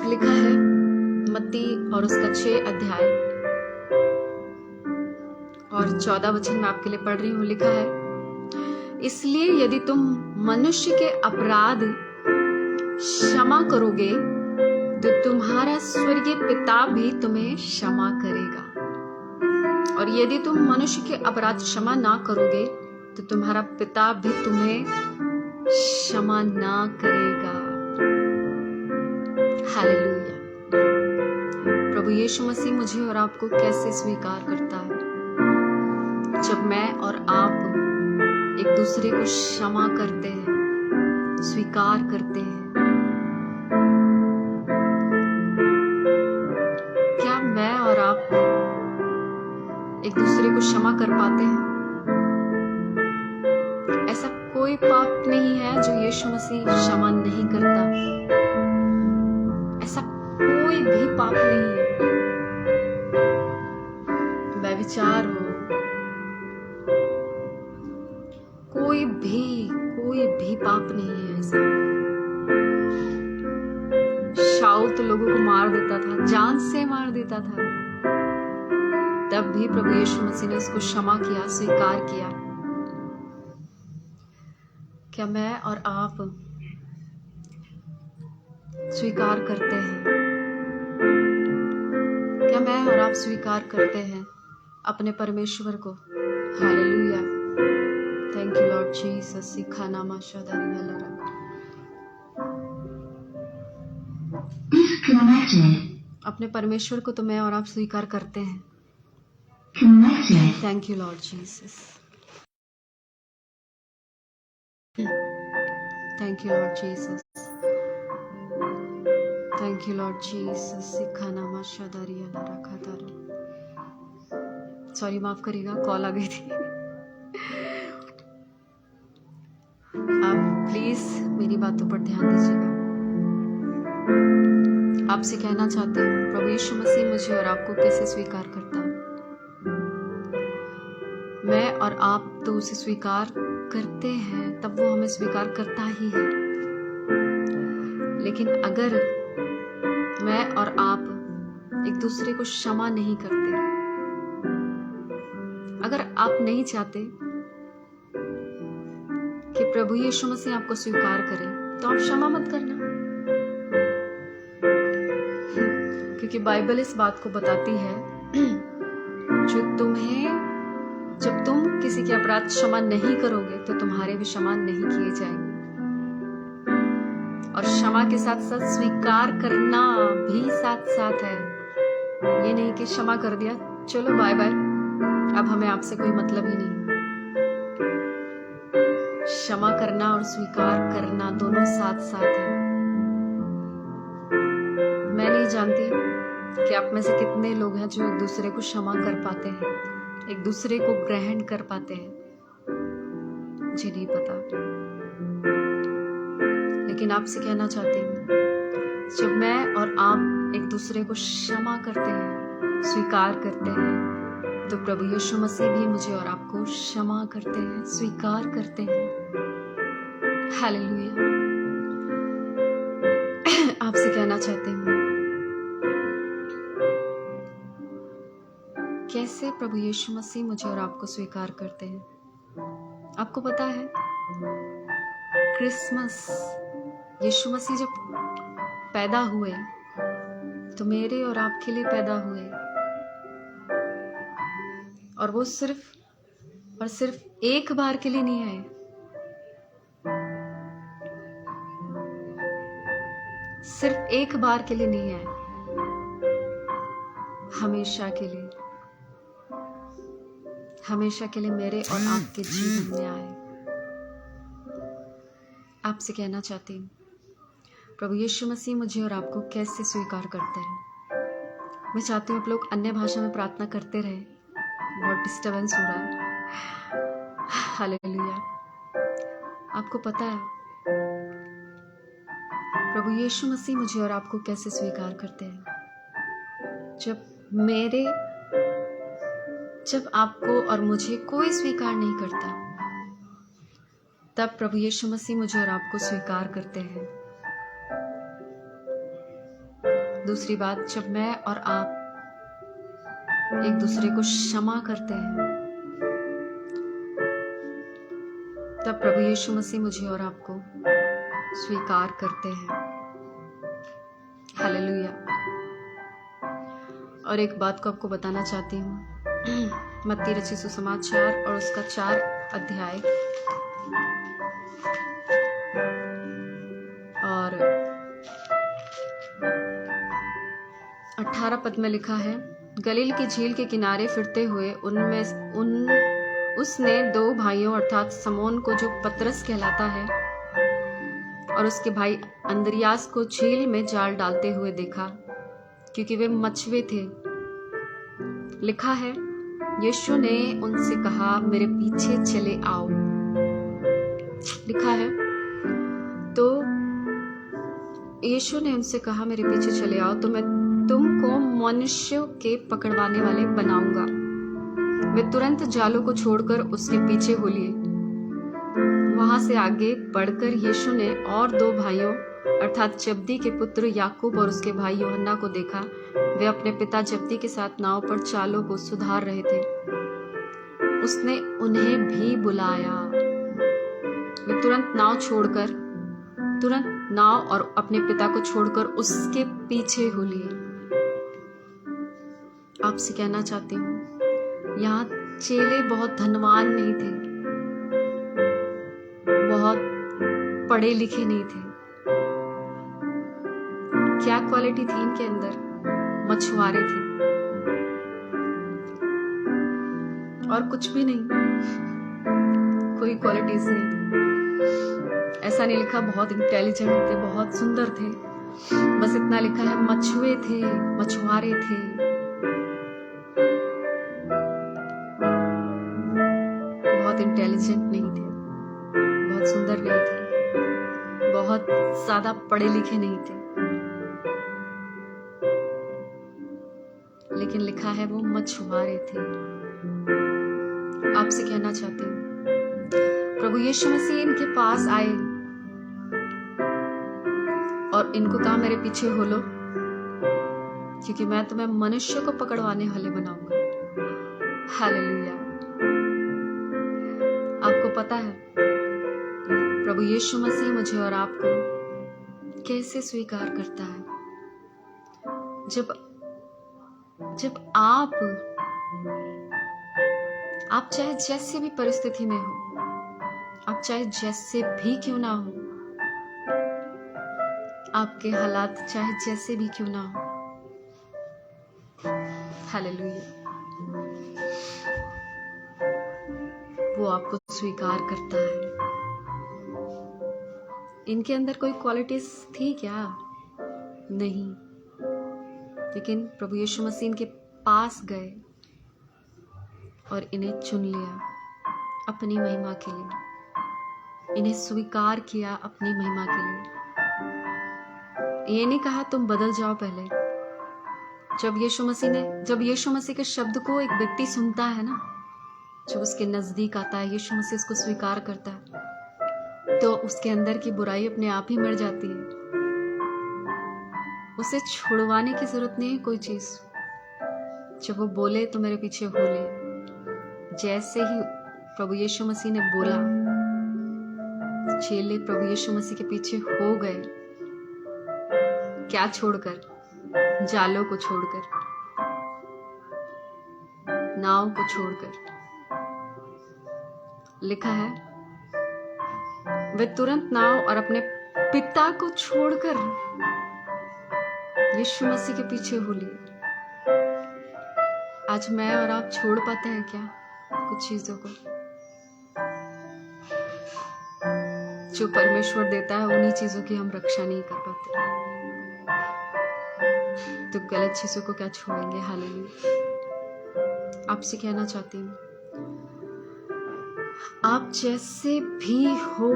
लिखा है, मत्ती और उसका 6 अध्याय और 14 वचन मैं आपके लिए पढ़ रही हूँ। लिखा है, इसलिए यदि तुम मनुष्य के अपराध क्षमा करोगे तो तुम्हारा स्वर्गीय पिता भी तुम्हें क्षमा करेगा, और यदि तुम मनुष्य के अपराध क्षमा ना करोगे तो तुम्हारा पिता भी तुम्हें क्षमा ना करेगा। हालेलुया। प्रभु यीशु मसीह मुझे और आपको कैसे स्वीकार करता है? जब मैं और आप एक दूसरे को क्षमा करते हैं, स्वीकार करते हैं। क्या मैं और आप एक दूसरे को क्षमा कर पाते हैं? ऐसा कोई पाप नहीं है जो यीशु मसीह क्षमा नहीं करता। ऐसा कोई भी पाप नहीं है, व्यभिचार हो, कोई भी पाप नहीं है ऐसा। शाऊल तो लोगों को मार देता था, जान से मार देता था, तब भी प्रभु यीशु मसीह ने उसको क्षमा किया, स्वीकार किया। क्या मैं और आप स्वीकार करते हैं? क्या मैं और आप स्वीकार करते हैं अपने परमेश्वर को? Hallelujah, thank you Lord Jesus. सीखा नामा शादारिया अपने परमेश्वर को तो मैं और आप स्वीकार करते हैं। Thank you Lord Jesus, thank you Lord Jesus, thank you Lord Jesus. सीखा नामा शादारिया रखा तारो। सॉरी, माफ करिएगा, कॉल आ गई थी। आप प्लीज मेरी बातों पर ध्यान दीजिएगा। आपसे कहना चाहती हूँ, प्रभु यीशु मसीह मुझे और आपको कैसे स्वीकार करता है। मैं और आप तो उसे स्वीकार करते हैं, तब वो हमें स्वीकार करता ही है। लेकिन अगर मैं और आप एक दूसरे को क्षमा नहीं करते, अगर आप नहीं चाहते कि प्रभु यीशु मसीह आपको स्वीकार करे, तो आप क्षमा मत करना, क्योंकि बाइबल इस बात को बताती है, जब तुम किसी के अपराध क्षमा नहीं करोगे तो तुम्हारे भी क्षमा नहीं किए जाएंगे। और क्षमा के साथ साथ स्वीकार करना भी साथ साथ है। ये नहीं कि क्षमा कर दिया, चलो बाय बाय, अब हमें आपसे कोई मतलब ही नहीं। क्षमा करना और स्वीकार करना दोनों साथ साथ है। मैं नहीं जानती कि आप में से कितने लोग हैं जो एक दूसरे को क्षमा कर पाते हैं, एक दूसरे को ग्रहण कर पाते हैं, मुझे नहीं पता। लेकिन आपसे कहना चाहती हूँ, जब मैं और आप एक दूसरे को क्षमा करते हैं, स्वीकार करते हैं, तो प्रभु यीशु मसीह भी मुझे और आपको क्षमा करते हैं, स्वीकार करते हैं। हालेलुया। आपसे कहना चाहती हूँ, कैसे प्रभु यीशु मसीह मुझे और आपको स्वीकार करते हैं। आपको पता है, क्रिसमस, यीशु मसीह जब पैदा हुए तो मेरे और आपके लिए पैदा हुए, और वो सिर्फ और सिर्फ एक बार के लिए नहीं आए, सिर्फ एक बार के लिए नहीं आए, हमेशा के लिए, हमेशा के लिए मेरे और आपके जीवन में आए। आपसे कहना चाहती हूँ, प्रभु यीशु मसीह मुझे और आपको कैसे स्वीकार करते हैं। मैं चाहती हूँ आप लोग अन्य भाषा में प्रार्थना करते रहे, बहुत डिस्टर्बेंस हो रहा है। हालेलुया। आपको पता है प्रभु यीशु मसीह मुझे और आपको कैसे स्वीकार करते हैं। जब आपको और मुझे कोई स्वीकार नहीं करता, तब प्रभु यीशु मसीह मुझे और आपको स्वीकार करते हैं। दूसरी बात, जब मैं और आप एक दूसरे को क्षमा करते हैं, तब प्रभु यीशु मसीह मुझे और आपको स्वीकार करते हैं। हालेलुया। और एक बात को आपको बताना चाहती हूँ, मत्ती रचित सुसमाचार और उसका 4 अध्याय और 18 पद में लिखा है, गलील की झील के किनारे फिरते हुए उसने 2 भाइयों अर्थात समौन को, जो पतरस कहलाता है, और उसके भाई अंद्रियास को झील में जाल डालते हुए देखा, क्योंकि वे मछुए थे। लिखा है, यीशु ने उनसे कहा, मेरे पीछे चले आओ। लिखा है, तो यीशु ने उनसे कहा, मेरे पीछे चले आओ तो मैं तुमको मनुष्यों के पकड़वाने वाले बनाऊंगा। वे तुरंत जालों को छोड़कर उसके पीछे हो लिए। वहां से आगे बढ़कर यीशु ने और 2 भाइयों अर्थात जब्दी के पुत्र याकूब और उसके भाई यूहन्ना को देखा। वे अपने पिता जब्दी के साथ नाव पर चालों को सुधार रहे थे। उसने उन्हें भी बुलाया। वे तुरंत तुरंत नाव छोड़कर, तुरंत नाव और अपने पिता को छोड़कर उसके पीछे हो लिए। आपसे कहना चाहती हूँ, यहाँ चेले बहुत धनवान नहीं थे, बहुत पढ़े लिखे नहीं थे। क्या क्वालिटी थी इनके अंदर? मछुआरे थे और कुछ भी नहीं, कोई क्वालिटीज नहीं थी। ऐसा नहीं लिखा बहुत इंटेलिजेंट थे, बहुत सुंदर थे, बस इतना लिखा है मछुए थे, मछुआरे थे। बहुत इंटेलिजेंट नहीं थे, बहुत सुंदर नहीं थे, बहुत ज्यादा पढ़े लिखे नहीं थे, लेकिन लिखा है वो मछुआरे थे। आपसे कहना चाहती हूँ, प्रभु यीशु मसीह इनके पास आए और इनको कहा मेरे पीछे हो लो, क्योंकि मैं तुम्हें मनुष्य को पकड़वाने वाले बनाऊंगा। हालेलुया। आपको पता है प्रभु यीशु मसीह मुझे और आपको कैसे स्वीकार करता है? जब आप चाहे जैसे भी परिस्थिति में हो, आप चाहे जैसे भी क्यों ना हो, आपके हालात चाहे जैसे भी क्यों ना हो, हालेलुया, वो आपको स्वीकार करता है। इनके अंदर कोई क्वालिटीज थी क्या? नहीं, लेकिन प्रभु यीशु मसीह इनके पास गए और इन्हें चुन लिया अपनी महिमा के लिए, इन्हें स्वीकार किया अपनी महिमा के लिए। ये नहीं कहा तुम बदल जाओ पहले। जब यीशु मसीह के शब्द को एक व्यक्ति सुनता है ना, जब उसके नजदीक आता है, यीशु मसीह उसको स्वीकार करता है, तो उसके अंदर की बुराई अपने आप ही मर जाती है। उसे छुड़वाने की जरूरत नहीं है कोई चीज। जब वो बोले तो मेरे पीछे हो ले, जैसे ही प्रभु यीशु मसीह ने बोला, चेले प्रभु यीशु मसीह के पीछे हो गए। क्या छोड़कर? जालों को छोड़कर, नाव को छोड़कर। लिखा है वे तुरंत नाव और अपने पिता को छोड़कर यीशु मसीह के पीछे हो लिए। आज मैं और आप छोड़ पाते हैं क्या कुछ चीजों को? जो परमेश्वर देता है उन्हीं चीजों की हम रक्षा नहीं कर पाते, तो गलत चीजों को क्या छोड़ेंगे? हालेलुया। आपसे कहना चाहती हूँ, आप जैसे भी हो,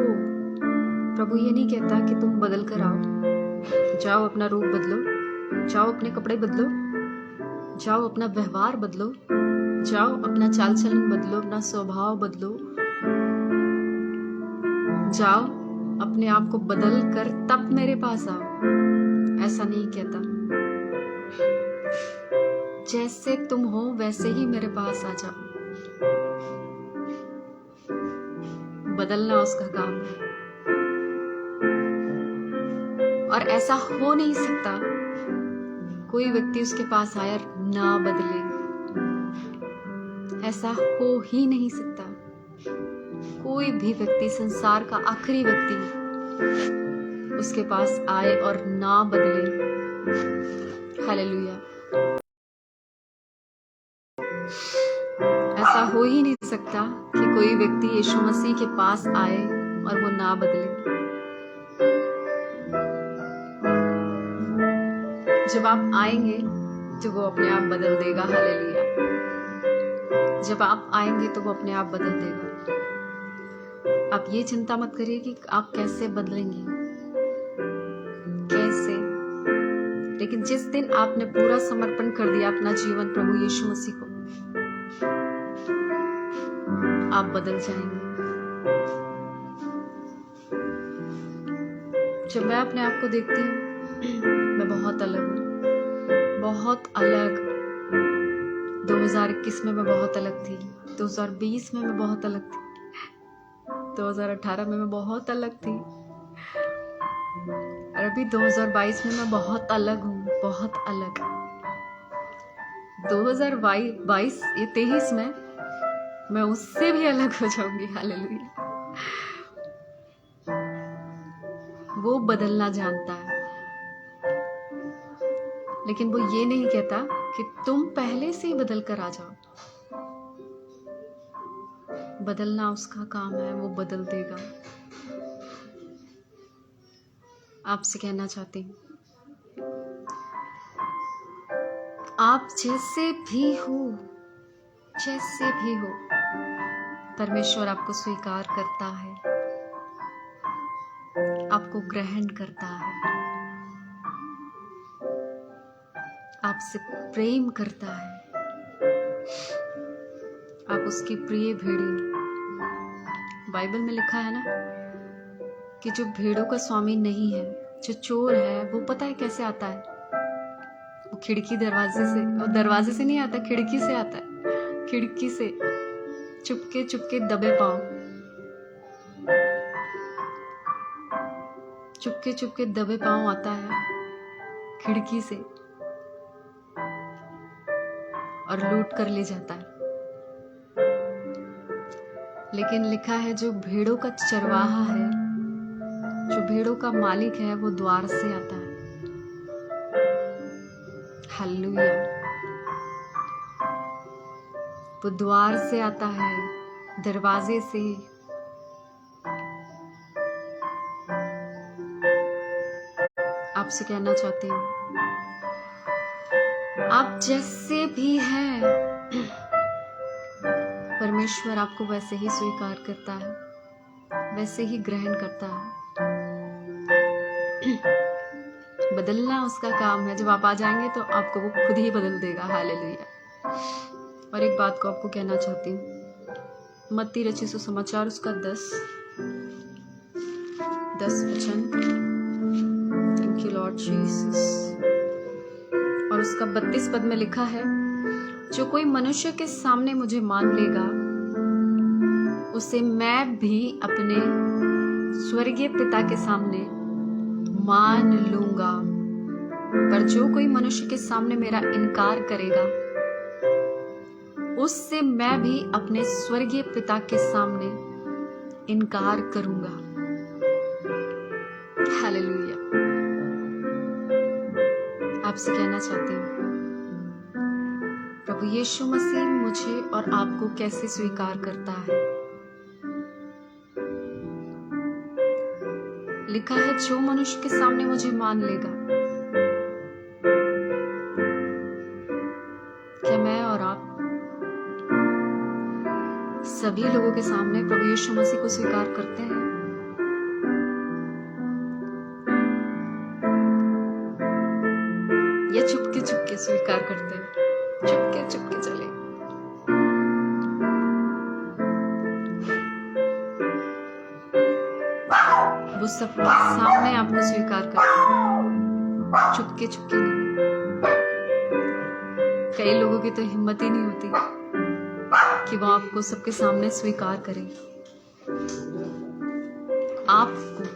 प्रभु ये नहीं कहता कि तुम बदल कर आओ। जाओ अपना रूप बदलो, जाओ अपने कपड़े बदलो, जाओ अपना व्यवहार बदलो, जाओ अपना चाल चलन बदलो, अपना स्वभाव बदलो, जाओ अपने आप को बदल कर तब मेरे पास आओ। ऐसा नहीं कहता। जैसे तुम हो वैसे ही मेरे पास आ जाओ। बदलना उसका काम है, और ऐसा हो नहीं सकता कोई व्यक्ति उसके पास आया ना बदले। ऐसा हो ही नहीं सकता। कोई भी व्यक्ति, संसार का आखिरी व्यक्ति उसके पास आए और ना बदले। हालेलुया। ऐसा हो ही नहीं सकता कि कोई व्यक्ति यीशु मसीह के पास आए और वो ना बदले। जब आप आएंगे तो वो अपने आप बदल देगा। हालेलुया। जब आप आएंगे तो वो अपने आप बदल देगा। आप ये चिंता मत करिए कि आप कैसे बदलेंगे, कैसे, लेकिन जिस दिन आपने पूरा समर्पण कर दिया अपना जीवन प्रभु यीशु मसीह को, आप बदल जाएंगे। जब मैं अपने आप को देखती हूँ, मैं बहुत अलग हूँ, बहुत अलग। 2021 में मैं बहुत अलग थी, 2020 में मैं बहुत अलग थी, 2018 में मैं बहुत अलग थी, और अभी 2022 में मैं बहुत अलग हूँ, बहुत अलग। 2022 ये 23 में मैं उससे भी अलग हो जाऊंगी। हालेलुया। वो बदलना जानता है, लेकिन वो ये नहीं कहता कि तुम पहले से ही बदल कर आ जाओ। बदलना उसका काम है, वो बदल देगा। आपसे कहना चाहती हूँ, आप जैसे भी हो, जैसे भी हो, परमेश्वर आपको स्वीकार करता है, आपको ग्रहण करता है, आपसे प्रेम करता है। आप उसकी प्रिय भेड़ी। बाइबल में लिखा है ना कि जो भेड़ों का स्वामी नहीं है, जो चोर है, वो पता है कैसे आता है? वो खिड़की दरवाजे से, वो दरवाजे से नहीं आता, खिड़की से आता है। खिड़की से चुपके चुपके दबे पांव, चुपके चुपके दबे पांव आता है खिड़की से, और लूट कर ले जाता है। लेकिन लिखा है जो भेड़ों का चरवाहा है, जो भेड़ों का मालिक है, वो द्वार से आता है। हालेलुया। वो द्वार से आता है, दरवाजे से। आपसे कहना चाहती हूँ, आप जैसे भी हैं, परमेश्वर आपको वैसे ही स्वीकार करता है, वैसे ही ग्रहण करता है। बदलना उसका काम है। जब आप आ जाएंगे तो आपको वो खुद ही बदल देगा। हालेलुया। और एक बात को आपको कहना चाहती हूँ, मत्ती रचित सुसमाचार उसका 10 वचन, थैंक यू लॉर्ड जीसस, और उसका 32 पद में लिखा है, जो कोई मनुष्य के सामने मुझे मान लेगा, उसे मैं भी अपने स्वर्गीय पिता के सामने मान लूंगा। पर जो कोई मनुष्य के सामने मेरा इनकार करेगा, उससे मैं भी अपने स्वर्गीय पिता के सामने इनकार करूंगा। हालेलुया। आपसे कहना चाहती हूँ, प्रभु यीशु मसीह मुझे और आपको कैसे स्वीकार करता है। लिखा है, जो मनुष्य के सामने मुझे मान लेगा। क्या मैं और आप सभी लोगों के सामने प्रभु यीशु मसीह को स्वीकार करते हैं? या चुपके चुपके स्वीकार करते हैं? चुपके चुपके चले। वो सब सामने आपको स्वीकार करते हैं, चुपके चुपके नहीं। कई लोगों की तो हिम्मत ही नहीं होती कि वो आपको सबके सामने स्वीकार करें। आप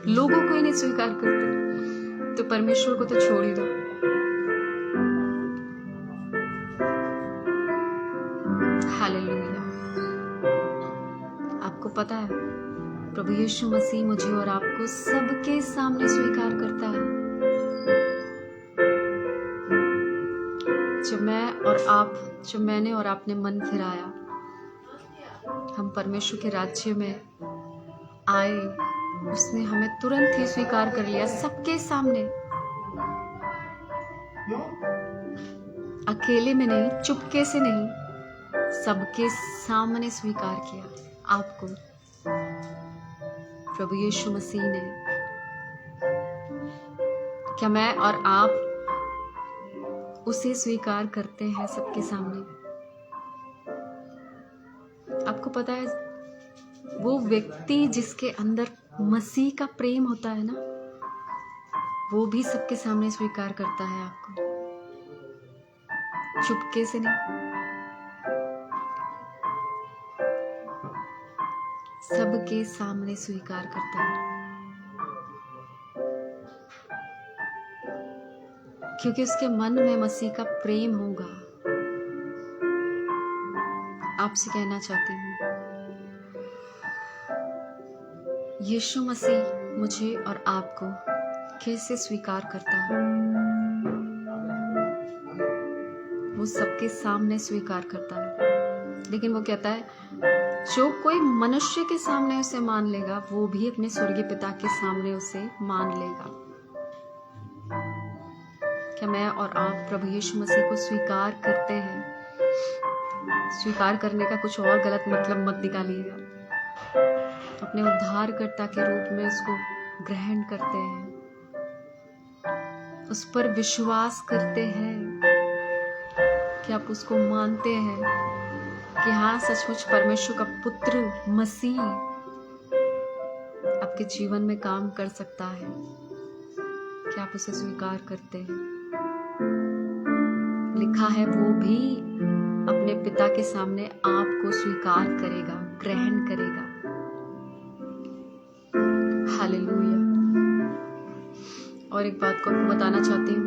लोगों को ही नहीं स्वीकार करते तो परमेश्वर को तो छोड़ ही दो। हालेलुया। आपको पता है, प्रभु यीशु मसीह मुझे और आपको सबके सामने स्वीकार करता है। जो मैं और आप, जो मैंने और आपने मन फिराया, हम परमेश्वर के राज्य में आए, उसने हमें तुरंत ही स्वीकार कर लिया, सबके सामने। अकेले में नहीं, चुपके से नहीं, सबके सामने स्वीकार किया आपको प्रभु यीशु मसीह ने। क्या मैं और आप उसे स्वीकार करते हैं सबके सामने? आपको पता है, वो व्यक्ति जिसके अंदर मसीह का प्रेम होता है ना, वो भी सबके सामने स्वीकार करता है आपको, चुपके से नहीं, सबके सामने स्वीकार करता है, क्योंकि उसके मन में मसीह का प्रेम होगा। आपसे कहना चाहती हूँ, यीशु मसीह मुझे और आपको कैसे स्वीकार करता है। वो सबके सामने स्वीकार करता है, लेकिन वो कहता है जो कोई मनुष्य के सामने उसे मान लेगा वो भी अपने स्वर्गीय पिता के सामने उसे मान लेगा। क्या मैं और आप प्रभु यीशु मसीह को स्वीकार करते हैं? स्वीकार करने का कुछ और गलत मतलब मत निकालिएगा। अपने उद्धारकर्ता के रूप में उसको ग्रहण करते हैं, उस पर विश्वास करते हैं कि आप उसको मानते हैं कि हाँ, सचमुच परमेश्वर का पुत्र मसीह आपके जीवन में काम कर सकता है। कि आप उसे स्वीकार करते हैं। लिखा है वो भी अपने पिता के सामने आपको स्वीकार करेगा, ग्रहण करेगा। हालेलुया। और एक बात को आपको बताना चाहती हूँ,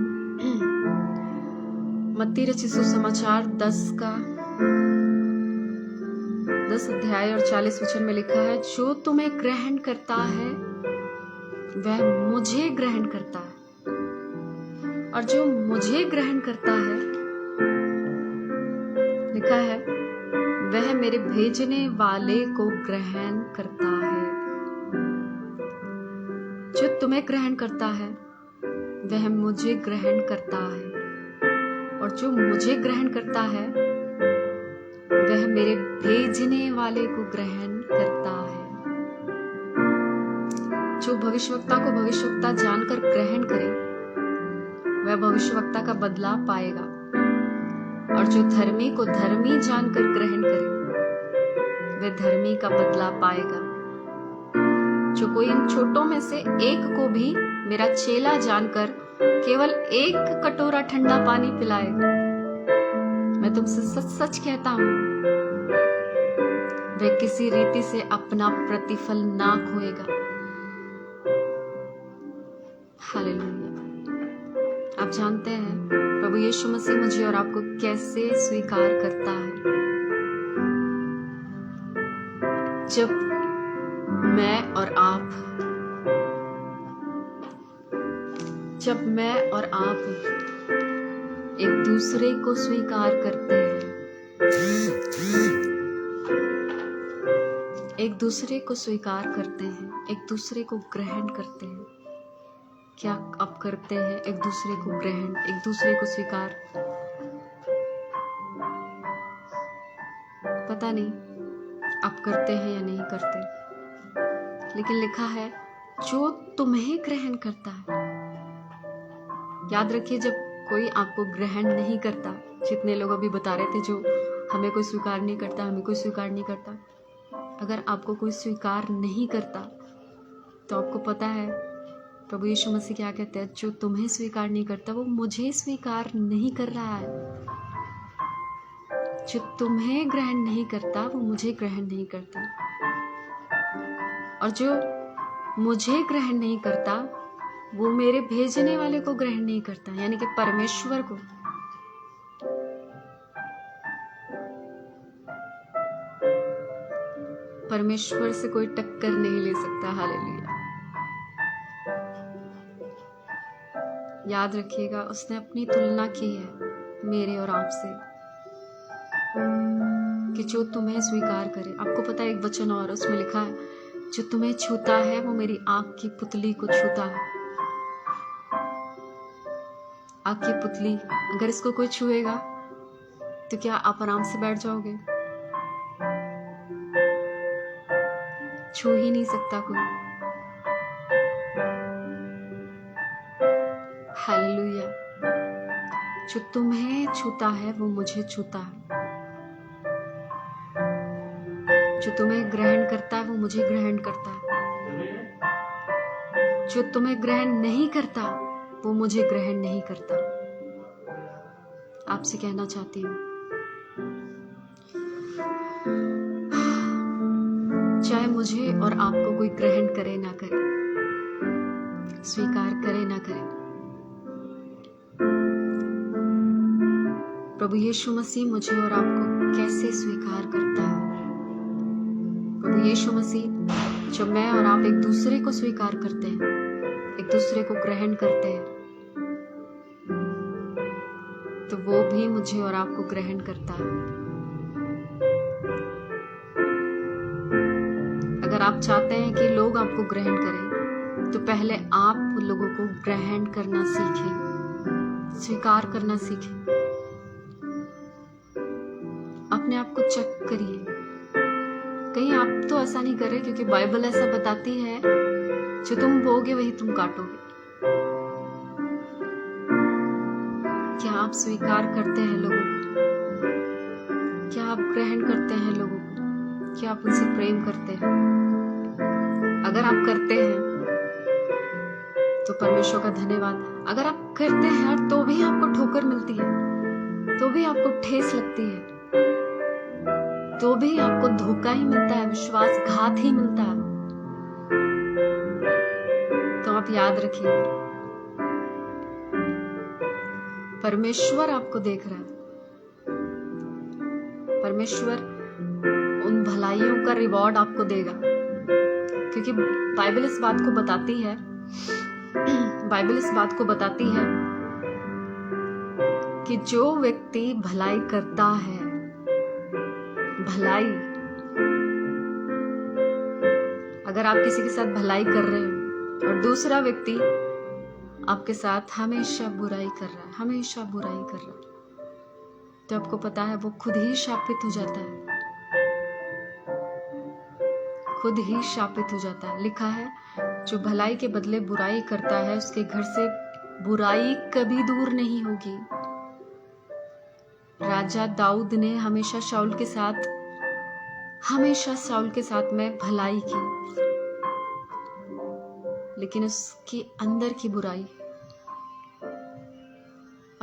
मत्ती रचित सुसमाचार 10 अध्याय और 40 वचन में लिखा है, जो तुम्हें ग्रहण करता है वह मुझे ग्रहण करता है, और जो मुझे ग्रहण करता है, लिखा है, वह मेरे भेजने वाले को ग्रहण करता है। जो तुम्हें ग्रहण करता है वह मुझे ग्रहण करता है, और जो मुझे ग्रहण करता है वह मेरे भेजने वाले को ग्रहण करता है। जो भविष्यवक्ता को भविष्यवक्ता जानकर ग्रहण करे वह भविष्यवक्ता का बदला पाएगा, और जो धर्मी को धर्मी जानकर ग्रहण करे वह धर्मी का बदला पाएगा। जो कोई इन छोटों में से एक को भी मेरा चेला जानकर केवल एक कटोरा ठंडा पानी पिलाए, मैं तुमसे सच सच कहता हूं, वह किसी रीति से अपना प्रतिफल ना खोएगा। हालेलुया। आप जानते हैं प्रभु यीशु मसीह मुझे और आपको कैसे स्वीकार करता है। जब मैं और आप एक दूसरे को स्वीकार करते हैं, एक दूसरे को स्वीकार करते हैं, एक दूसरे को ग्रहण करते हैं। क्या आप करते हैं एक दूसरे को ग्रहण, एक दूसरे को स्वीकार? पता नहीं आप करते हैं या नहीं करते, लेकिन लिखा है जो तुम्हें ग्रहण करता है। याद रखिए, जब कोई आपको ग्रहण नहीं करता, जितने लोग अभी बता रहे थे जो हमें कोई स्वीकार नहीं करता, हमें कोई स्वीकार नहीं करता, अगर आपको कोई स्वीकार नहीं करता तो आपको पता है प्रभु यीशु मसीह क्या कहते हैं, जो तुम्हें स्वीकार नहीं करता वो मुझे स्वीकार नहीं कर रहा है। जो तुम्हें ग्रहण नहीं करता वो मुझे ग्रहण नहीं करता, और जो मुझे ग्रहण नहीं करता वो मेरे भेजने वाले को ग्रहण नहीं करता, यानी कि परमेश्वर को। परमेश्वर से कोई टक्कर नहीं ले सकता। हालेलुया। याद रखिएगा, उसने अपनी तुलना की है मेरे और आपसे, कि जो तुम्हें स्वीकार करे। आपको पता है एक वचन और उसमें लिखा है, जो तुम्हें छूता है वो मेरी आंख की पुतली को छूता है। आंख की पुतली, अगर इसको कोई छुएगा तो क्या आप आराम से बैठ जाओगे? छू ही नहीं सकता कोई। हालेलुया। जो तुम्हें छूता है वो मुझे छूता है, जो तुम्हें ग्रहण करता है वो मुझे ग्रहण करता है, जो तुम्हें ग्रहण नहीं करता वो मुझे ग्रहण नहीं करता। आपसे कहना चाहती हूँ, चाहे मुझे और आपको कोई ग्रहण करे ना करे, स्वीकार करे ना करे। प्रभु यीशु मसीह मुझे और आपको कैसे स्वीकार करता है। प्रभु यीशु मसीह, जब मैं और आप एक दूसरे को स्वीकार करते हैं, एक दूसरे को ग्रहण करते हैं, तो वो भी मुझे और आपको ग्रहण करता है। अगर आप चाहते हैं कि लोग आपको ग्रहण करें, तो पहले आप लोगों को ग्रहण करना सीखें, स्वीकार करना सीखें। अपने आप को चेक करिए, कहीं आप तो ऐसा नहीं कर रहे, क्योंकि बाइबल ऐसा बताती है जो तुम बोगे वही तुम काटोगे। क्या आप स्वीकार करते हैं लोगों को? क्या आप ग्रहण करते हैं लोगों को? क्या आप उनसे प्रेम करते हैं? अगर आप करते हैं तो परमेश्वर का धन्यवाद। अगर आप करते हैं तो भी आपको ठोकर मिलती है, तो भी आपको ठेस लगती है, तो भी आपको धोखा ही मिलता है, विश्वासघात ही मिलता है, तो आप याद रखिए, परमेश्वर आपको देख रहा है। परमेश्वर उन भलाइयों का रिवॉर्ड आपको देगा, क्योंकि बाइबल इस बात को बताती है, बाइबल इस बात को बताती है कि जो व्यक्ति भलाई करता है, भलाई, अगर आप किसी के साथ भलाई कर रहे हो और दूसरा व्यक्ति आपके साथ हमेशा बुराई कर रहा है, हमेशा बुराई कर रहा है, तो आपको पता है वो खुद ही शापित हो जाता है, खुद ही शापित हो जाता है। लिखा है, जो भलाई के बदले बुराई करता है उसके घर से बुराई कभी दूर नहीं होगी। राजा दाऊद ने हमेशा शाऊल के साथ में भलाई की, लेकिन उसके अंदर की बुराई,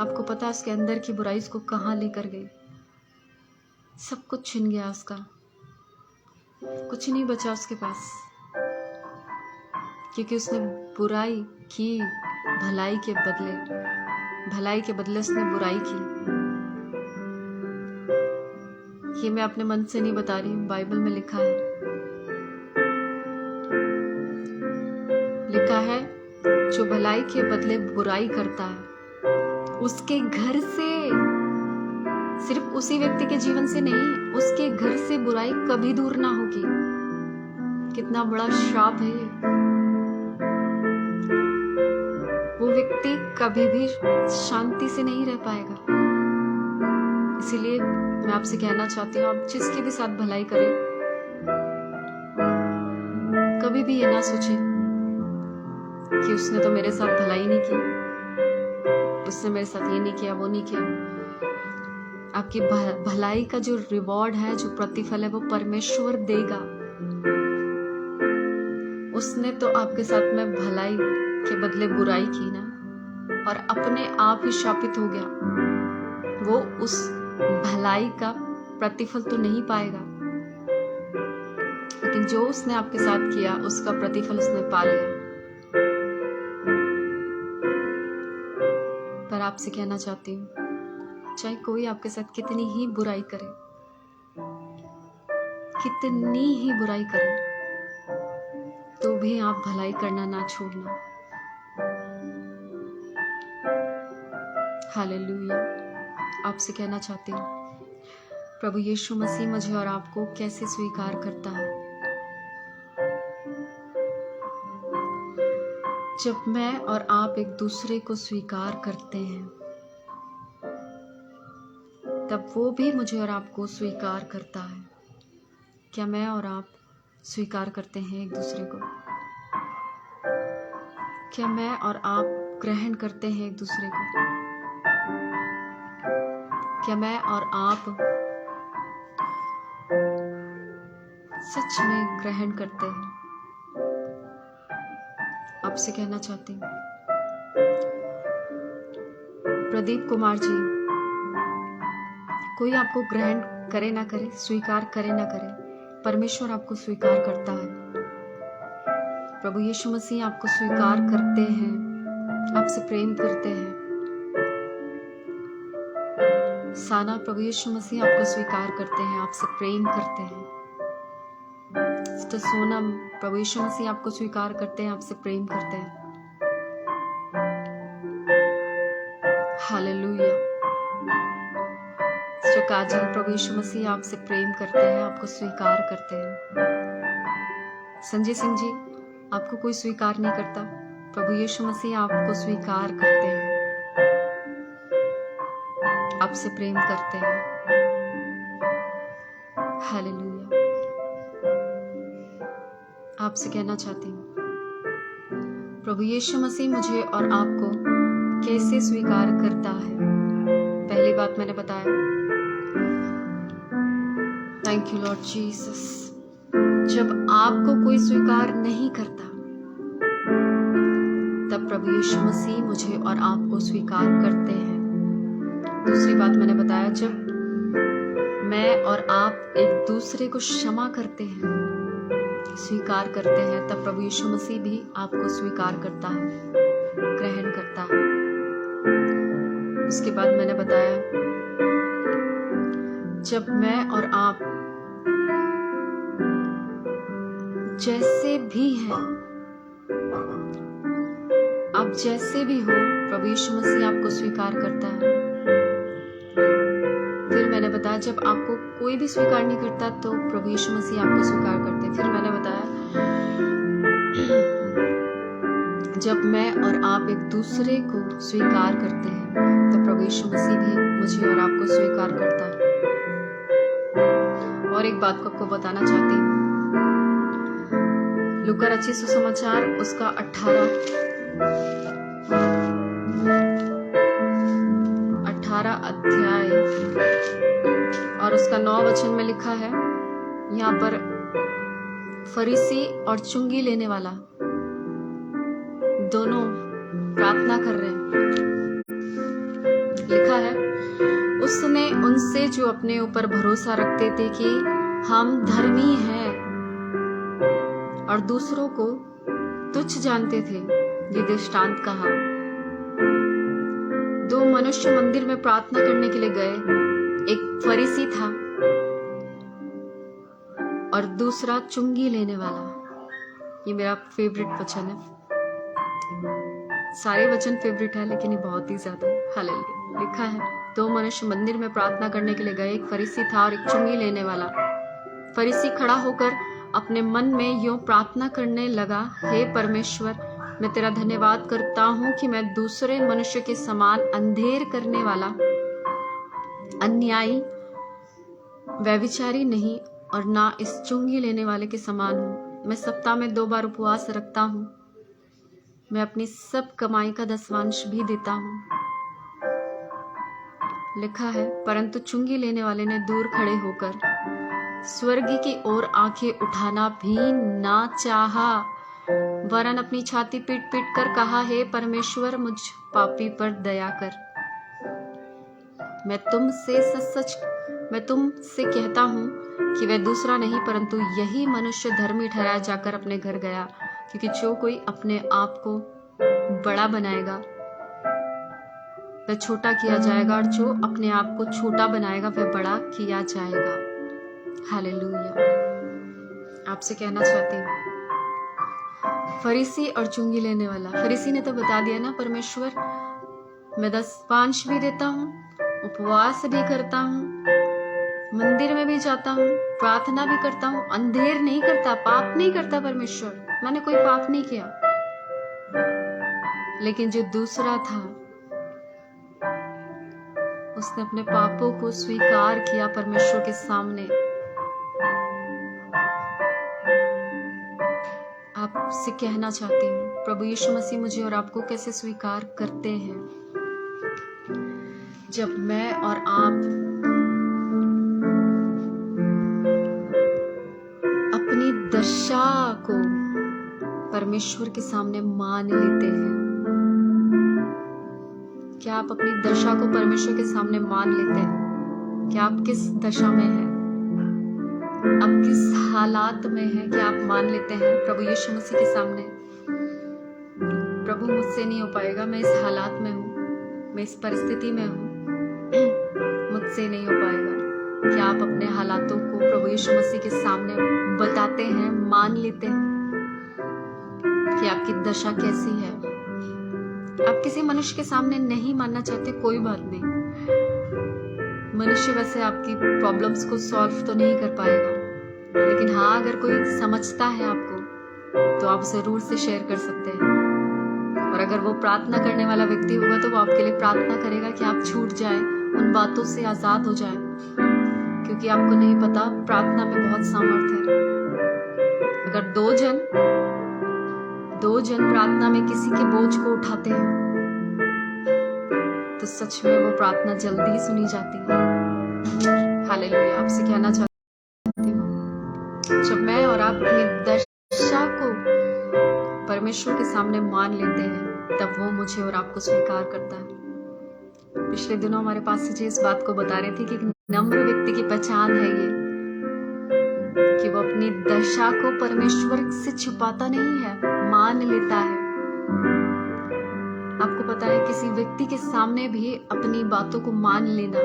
आपको पता है उसके अंदर की बुराई उसको कहां लेकर गई? सब कुछ छिन गया उसका, कुछ नहीं बचा उसके पास, क्योंकि उसने बुराई की भलाई के बदले उसने बुराई की। ये मैं अपने मन से नहीं बता रही हूँ, बाइबल में लिखा है, जो भलाई के बदले बुराई करता है उसके घर से, सिर्फ उसी व्यक्ति के जीवन से नहीं, उसके घर से बुराई कभी दूर ना होगी। कितना बड़ा श्राप है ये। वो व्यक्ति कभी भी शांति से नहीं रह पाएगा। इसीलिए मैं आपसे कहना चाहती हूँ, आप जिसके भी साथ भलाई करें, कभी भी ये ना सोचें कि उसने तो मेरे साथ भलाई नहीं की, उसने मेरे साथ ये नहीं किया, वो नहीं किया। आपकी भलाई का जो रिवॉर्ड है, जो प्रतिफल है, वो परमेश्वर देगा। उसने तो आपके साथ में भलाई के बदले बुराई की ना, और अपने आप ही शापित हो गया। वो उस भलाई का प्रतिफल तो नहीं पाएगा, लेकिन जो उसने आपके साथ किया उसका प्रतिफल उसने पा लिया। पर आपसे कहना चाहती हूँ, चाहे कोई आपके साथ कितनी ही बुराई करे, तो भी आप भलाई करना ना छोड़ना। हालेलुया। आपसे कहना चाहती हूँ, प्रभु यीशु मसीह मुझे और आपको कैसे स्वीकार करता है। जब मैं और आप एक दूसरे को स्वीकार करते हैं, तब वो भी मुझे और आपको स्वीकार करता है। क्या मैं और आप स्वीकार करते हैं एक दूसरे को? क्या मैं और आप ग्रहण करते हैं एक दूसरे को? क्या मैं और आप सच में ग्रहण करते हैं? आपसे कहना चाहती हूँ, प्रदीप कुमार जी, कोई आपको ग्रहण करे ना करे, स्वीकार करे ना करे, परमेश्वर आपको स्वीकार करता है। प्रभु यीशु मसीह आपको स्वीकार करते हैं, आपसे प्रेम करते हैं। साना, प्रभु यीशु मसीह आपको स्वीकार करते हैं, आपसे प्रेम करते हैं। सोनम, प्रभु यीशु मसीह आपको स्वीकार करते हैं, आपसे प्रेम करते हैं। हालेलुया। काजल, प्रभु यीशु मसीह आपसे प्रेम करते हैं, आपको स्वीकार करते हैं। संजय सिंह जी, आपको कोई स्वीकार नहीं करता, प्रभु यीशु मसीह आपको स्वीकार करते हैं, आपसे प्रेम करते हैं। हालेलुया। आपसे कहना चाहती हूँ, प्रभु यीशु मसीह मुझे और आपको कैसे स्वीकार करता है। पहली बात मैंने बताया, थैंक यू लॉर्ड जीसस। जब आपको कोई स्वीकार नहीं करता, तब प्रभु यीशु मसीह मुझे और आपको स्वीकार करते हैं। दूसरी बात मैंने बताया, जब मैं और आप एक दूसरे को क्षमा करते हैं, स्वीकार करते हैं, तब प्रभु यीशु मसीह भी आपको स्वीकार करता है, ग्रहण करता है। उसके बाद मैंने बताया, जब मैं और आप जैसे भी हैं, आप जैसे भी हो, प्रभु यीशु मसीह आपको स्वीकार करता है। फिर मैंने बताया, जब आपको कोई भी स्वीकार नहीं करता, तो प्रभु यीशु मसीह आपको स्वीकार करते हैं। फिर मैंने बताया, जब मैं और आप एक दूसरे को स्वीकार करते हैं, तो प्रभु यीशु मसीह भी मुझे और आपको स्वीकार करता है। और एक बात को आपको बताना चाहती हूँ, लूका रचित सुसमाचार उसका 18 अध्याय और उसका 9 वचन में लिखा है। यहाँ पर फरीसी और चुंगी लेने वाला दोनों प्रार्थना कर रहे हैं। लिखा है, उसने उनसे जो अपने ऊपर भरोसा रखते थे कि हम धर्मी हैं और दूसरों को तुच्छ जानते थे, ये दृष्टांत कहा। 2 मनुष्य मंदिर में प्रार्थना करने के लिए गए, एक फरीसी था और दूसरा चुंगी लेने वाला। ये मेरा फेवरेट वचन है, सारे वचन फेवरेट है, लेकिन ये बहुत ही ज्यादा। हालेलुया। लिखा है, 2 मनुष्य मंदिर में प्रार्थना करने के लिए गए, एक फरीसी था और एक चुंगी लेने वाला। फरीसी खड़ा होकर अपने मन में यूं प्रार्थना करने लगा, हे परमेश्वर, मैं तेरा धन्यवाद करता हूं कि मैं दूसरे मनुष्य के समान अंधेर करने वाला, अन्यायी, व्यभिचारी नहीं और ना इस चुंगी लेने वाले के समान हूं। मैं सप्ताह में 2 बार उपवास रखता हूं, मैं अपनी सब कमाई का 10वांश भी देता हूं। लिखा है, परंतु चुंगी लेने वाले ने दूर खड़े होकर स्वर्ग की ओर आंखें उठाना भी ना चाहा, वरन अपनी छाती पीट पीट कर कहा, हे परमेश्वर, मुझ पापी पर दया कर। मैं तुमसे कहता हूं कि वह दूसरा नहीं परंतु यही मनुष्य धर्मी ठहराया जाकर अपने घर गया, क्योंकि जो कोई अपने आप को बड़ा बनाएगा वह छोटा किया जाएगा, और जो अपने आप को छोटा बनाएगा वह बड़ा किया जाएगा। हालेलुया। आपसे कहना चाहती हूँ, फरीसी और चुंगी लेने वाला। फरीसी ने तो बता दिया ना, परमेश्वर मैं 10वांश भी देता हूँ, उपवास भी करता हूँ, मंदिर में भी जाता हूँ, प्रार्थना भी करता हूँ, अंधेर नहीं करता, पाप नहीं करता। परमेश्वर, मैंने कोई पाप नहीं किया। लेकिन जो दूसरा था, उसने अपने पापों को स्वीकार किया परमेश्वर के सामने। आपसे कहना चाहती हूँ, प्रभु यीशु मसीह मुझे और आपको कैसे स्वीकार करते हैं। जब मैं और आप अपनी दशा को परमेश्वर के सामने मान लेते हैं। क्या आप अपनी दशा को परमेश्वर के सामने मान लेते हैं? क्या आप किस दशा में हैं? आप किस हालात में हैं कि आप मान लेते हैं प्रभु यीशु मसीह के सामने, प्रभु मुझसे नहीं हो पाएगा, मैं इस हालात में हूँ, मैं इस परिस्थिति में हूँ, मुझसे नहीं हो पाएगा। क्या आप अपने हालातों को प्रभु यीशु मसीह के सामने बताते हैं, मान लेते हैं कि आपकी दशा कैसी है? आप किसी मनुष्य के सामने नहीं मानना चाहते, कोई बात नहीं। मनुष्य वैसे आपकी प्रॉब्लम्स को सॉल्व तो नहीं कर पाएगा, लेकिन हाँ, अगर कोई समझता है आपको तो आप जरूर से शेयर कर सकते हैं। और अगर वो प्रार्थना करने वाला व्यक्ति होगा तो वो आपके लिए प्रार्थना करेगा कि आप छूट जाए, उन बातों से आजाद हो जाए, क्योंकि आपको नहीं पता प्रार्थना में बहुत सामर्थ्य है। अगर दो जन प्रार्थना में किसी के बोझ को उठाते हैं तो सच में वो प्रार्थना जल्दी ही सुनी जाती है। हालेलुया। आपसे कहना चाहती हूँ, जब मैं और आप अपनी दशा को परमेश्वर के सामने मान लेते हैं, तब वो मुझे और आपको स्वीकार करता है। पिछले दिनों हमारे पास जी इस बात को बता रहे थे कि एक नम्र व्यक्ति की पहचान है ये, कि वो अपनी दशा को परमेश्वर से छुपाता नहीं है, मान लेता है। आपको पता है, किसी व्यक्ति के सामने भी अपनी बातों को मान लेना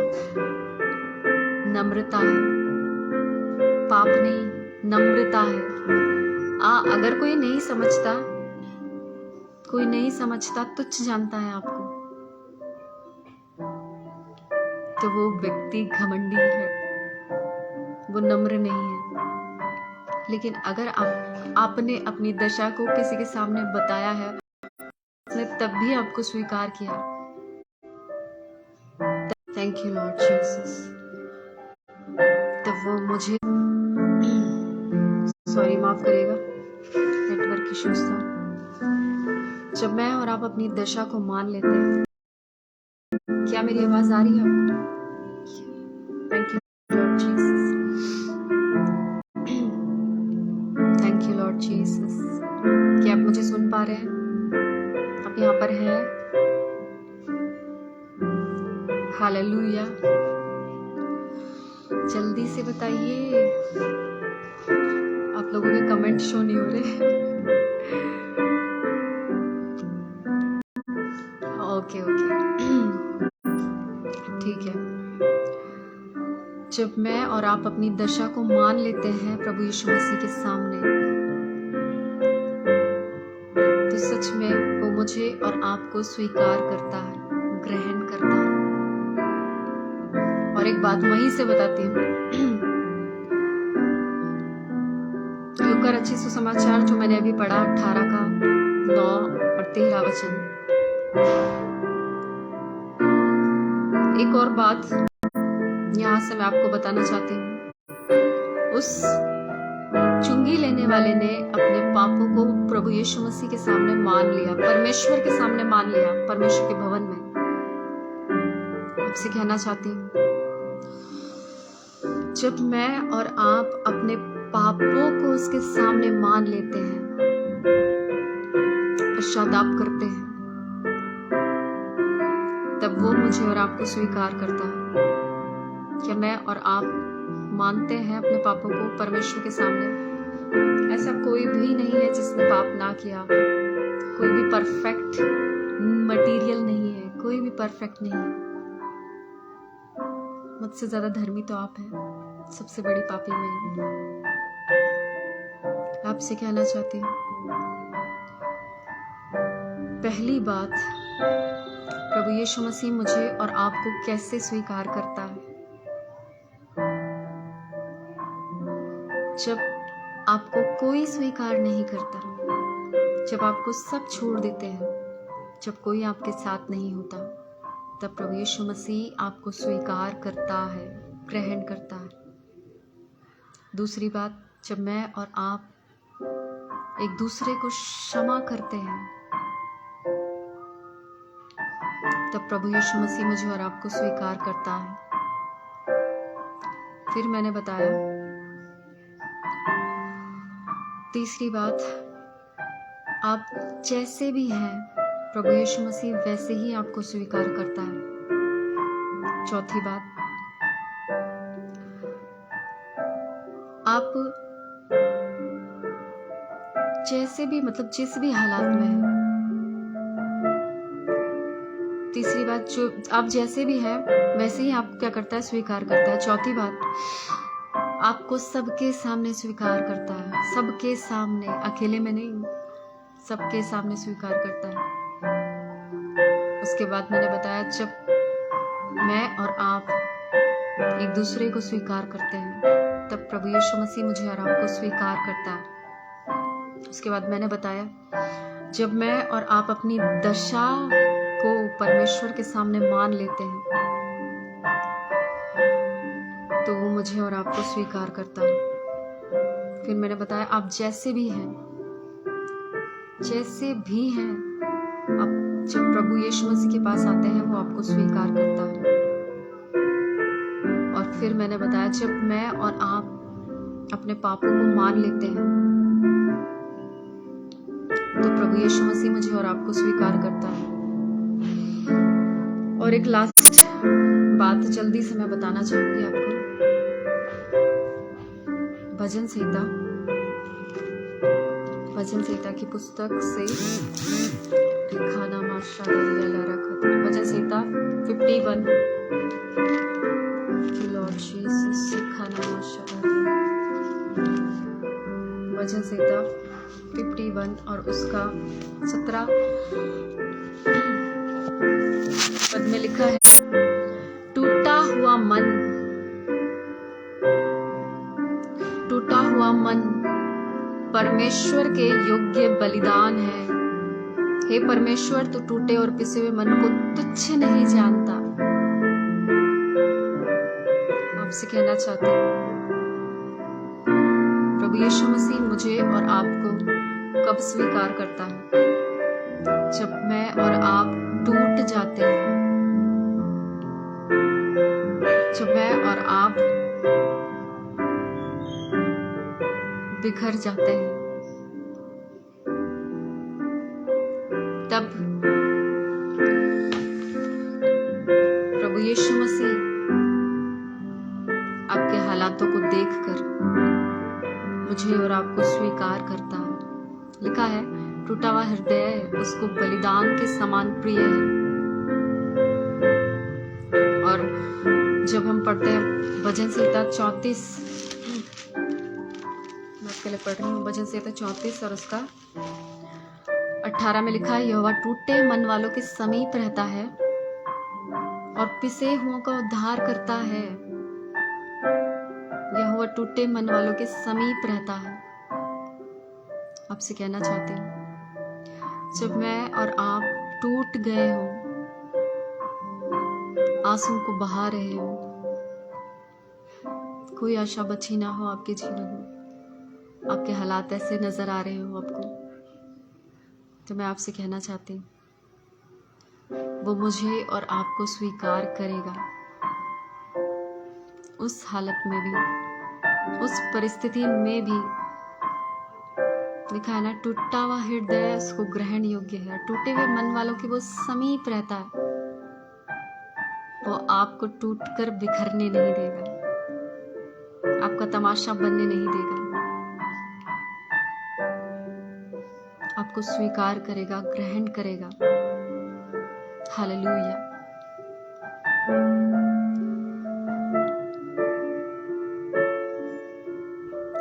नम्रता है, पाप नहीं, नम्रता है। अगर कोई नहीं समझता, तुच्छ जानता है आपको, तो वो व्यक्ति घमंडी है, वो नम्र नहीं है। लेकिन अगर आपने अपनी दशा को किसी के सामने बताया है, उसने तब भी आपको स्वीकार किया, थैंक यू लॉर्ड जीसस, तब वो मुझे, सॉरी माफ करिएगा, नेटवर्क इश्यूज था। जब मैं और आप अपनी दशा को मान लेते हैं, क्या मेरी आवाज आ रही है आपको? Thank you Lord Jesus, thank you Lord Jesus. क्या आप मुझे सुन पा रहे हैं? आप यहाँ पर हैं? हालेलुया। जल्दी से बताइए, आप लोगों के कमेंट शो नहीं हो रहे। ओके ठीक है। जब मैं और आप अपनी दशा को मान लेते हैं प्रभु यीशु मसीह के सामने, तो सच में वो मुझे और आपको स्वीकार करता है, ग्रहण करता है। और एक बात वहीं से बताती हूँ, लूका रचित सुसमाचार जो मैंने अभी पढ़ा, 18 का 9 और 13 वचन। एक और बात यहाँ से मैं आपको बताना चाहती हूँ, उस चुंगी लेने वाले ने अपने पापों को प्रभु यीशु मसीह के सामने मान लिया, परमेश्वर के सामने मान लिया, परमेश्वर के भवन में। आपसे कहना चाहती हूँ, जब मैं और आप अपने पापों को उसके सामने मान लेते हैं, पश्चाताप करते हैं, तब वो मुझे और आपको स्वीकार करता है। क्या मैं और आप मानते हैं अपने पापों को परमेश्वर के सामने? ऐसा कोई भी नहीं है जिसने पाप ना किया, कोई भी परफेक्ट मटेरियल नहीं है, कोई भी परफेक्ट नहीं है। मुझसे ज्यादा धर्मी तो आप हैं, सबसे बड़ी पापी मैं हूं। आपसे कहना चाहती हूँ, पहली बात, प्रभु यीशु मसीह मुझे और आपको कैसे स्वीकार करता है? जब आपको कोई स्वीकार नहीं करता, जब आपको सब छोड़ देते हैं, जब कोई आपके साथ नहीं होता, तब प्रभु यीशु मसीह आपको स्वीकार करता है, ग्रहण करता है। दूसरी बात, जब मैं और आप एक दूसरे को क्षमा करते हैं, तब प्रभु यीशु मसीह मुझे और आपको स्वीकार करता है। फिर मैंने बताया, तीसरी बात, आप जैसे भी हैं प्रभु यीशु मसीह वैसे ही आपको स्वीकार करता है। चौथी बात, आप जैसे भी मतलब जिस भी हालात में हैं, तीसरी बात, जो आप जैसे भी हैं वैसे ही आपको क्या करता है, स्वीकार करता है। चौथी बात, आपको सबके सामने स्वीकार करता है, सबके सामने, अकेले में नहीं, सबके सामने स्वीकार करता है। उसके बाद मैंने बताया, जब मैं और आप एक दूसरे को स्वीकार करते हैं तब प्रभु यीशु मसीह मुझे और आपको स्वीकार करता है। उसके बाद मैंने बताया, जब मैं और आप अपनी दशा को परमेश्वर के सामने मान लेते हैं तो वो मुझे और आपको स्वीकार करता है। फिर मैंने बताया, आप जैसे भी हैं, आप जब प्रभु यीशु मसीह के पास आते हैं वो आपको स्वीकार करता है। और फिर मैंने बताया, जब मैं और आप अपने पापों को मान लेते हैं तो प्रभु यीशु मसीह मुझे और आपको स्वीकार करता है। और एक लास्ट बात जल्दी से मैं बताना चाहूंगी आपको। भजन संहिता की पुस्तक से भजन संहिता 51, लॉर्ड जीसस, भजन संहिता 51 और उसका 17 पद में लिखा है, टूटा हुआ मन परमेश्वर के योग्य बलिदान है। हे परमेश्वर, तू टूटे और पिसे हुए मन को तुच्छ नहीं जानता। आपसे कहना चाहती हूँ, प्रभु यीशु मसीह मुझे और आपको कब स्वीकार करता है? जब मैं और आप टूट जाते हैं, जब मैं और आप बिखर जाते हैं, तब प्रभु यीशु मसीह आपके हालातों को देखकर मुझे और आपको स्वीकार करता है। लिखा है, टूटा हुआ हृदय उसको बलिदान के समान प्रिय है। और जब हम पढ़ते हैं भजन संहिता 34, मैं आपके लिए पढ़ रही हूँ, भजन संहिता 34 और उसका 18 में लिखा है, यहोवा टूटे मन वालों के समीप रहता है और पिसे हुओं का उद्धार करता है। यहोवा टूटे मन वालों के समीप रहता है। आपसे कहना चाहती हूँ, जब मैं और आप टूट गए हो, आंसू को बहा रहे हो, कोई आशा बची ना हो आपके जीवन में, आपके हालात ऐसे नजर आ रहे हो आपको, तो मैं आपसे कहना चाहती हूँ, वो मुझे और आपको स्वीकार करेगा। उस हालत में भी, उस परिस्थिति में भी लिखा है ना, टूटा हुआ हृदय उसको ग्रहण योग्य है। टूटे हुए मन वालों के वो समीप रहता है। वो आपको टूटकर बिखरने नहीं देगा, आपका तमाशा बनने नहीं देगा, आपको स्वीकार करेगा, ग्रहण करेगा। हालेलुया।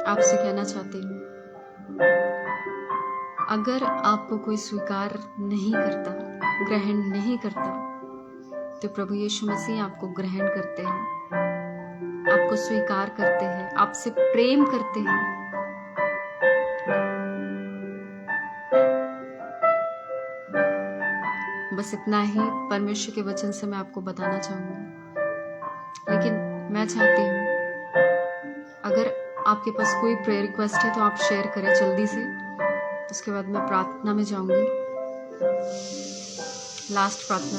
आपसे कहना चाहती हूँ, अगर आपको कोई स्वीकार नहीं करता, ग्रहण नहीं करता, तो प्रभु यीशु मसीह आपको ग्रहण करते हैं, आपको स्वीकार करते हैं, आपसे प्रेम करते हैं। बस इतना ही परमेश्वर के वचन से मैं आपको बताना चाहूंगी। लेकिन मैं चाहती हूँ, अगर आपके पास कोई प्रेयर रिक्वेस्ट है तो आप शेयर करें जल्दी से। उसके बाद मैं प्रार्थना में जाऊंगी, लास्ट प्रार्थना।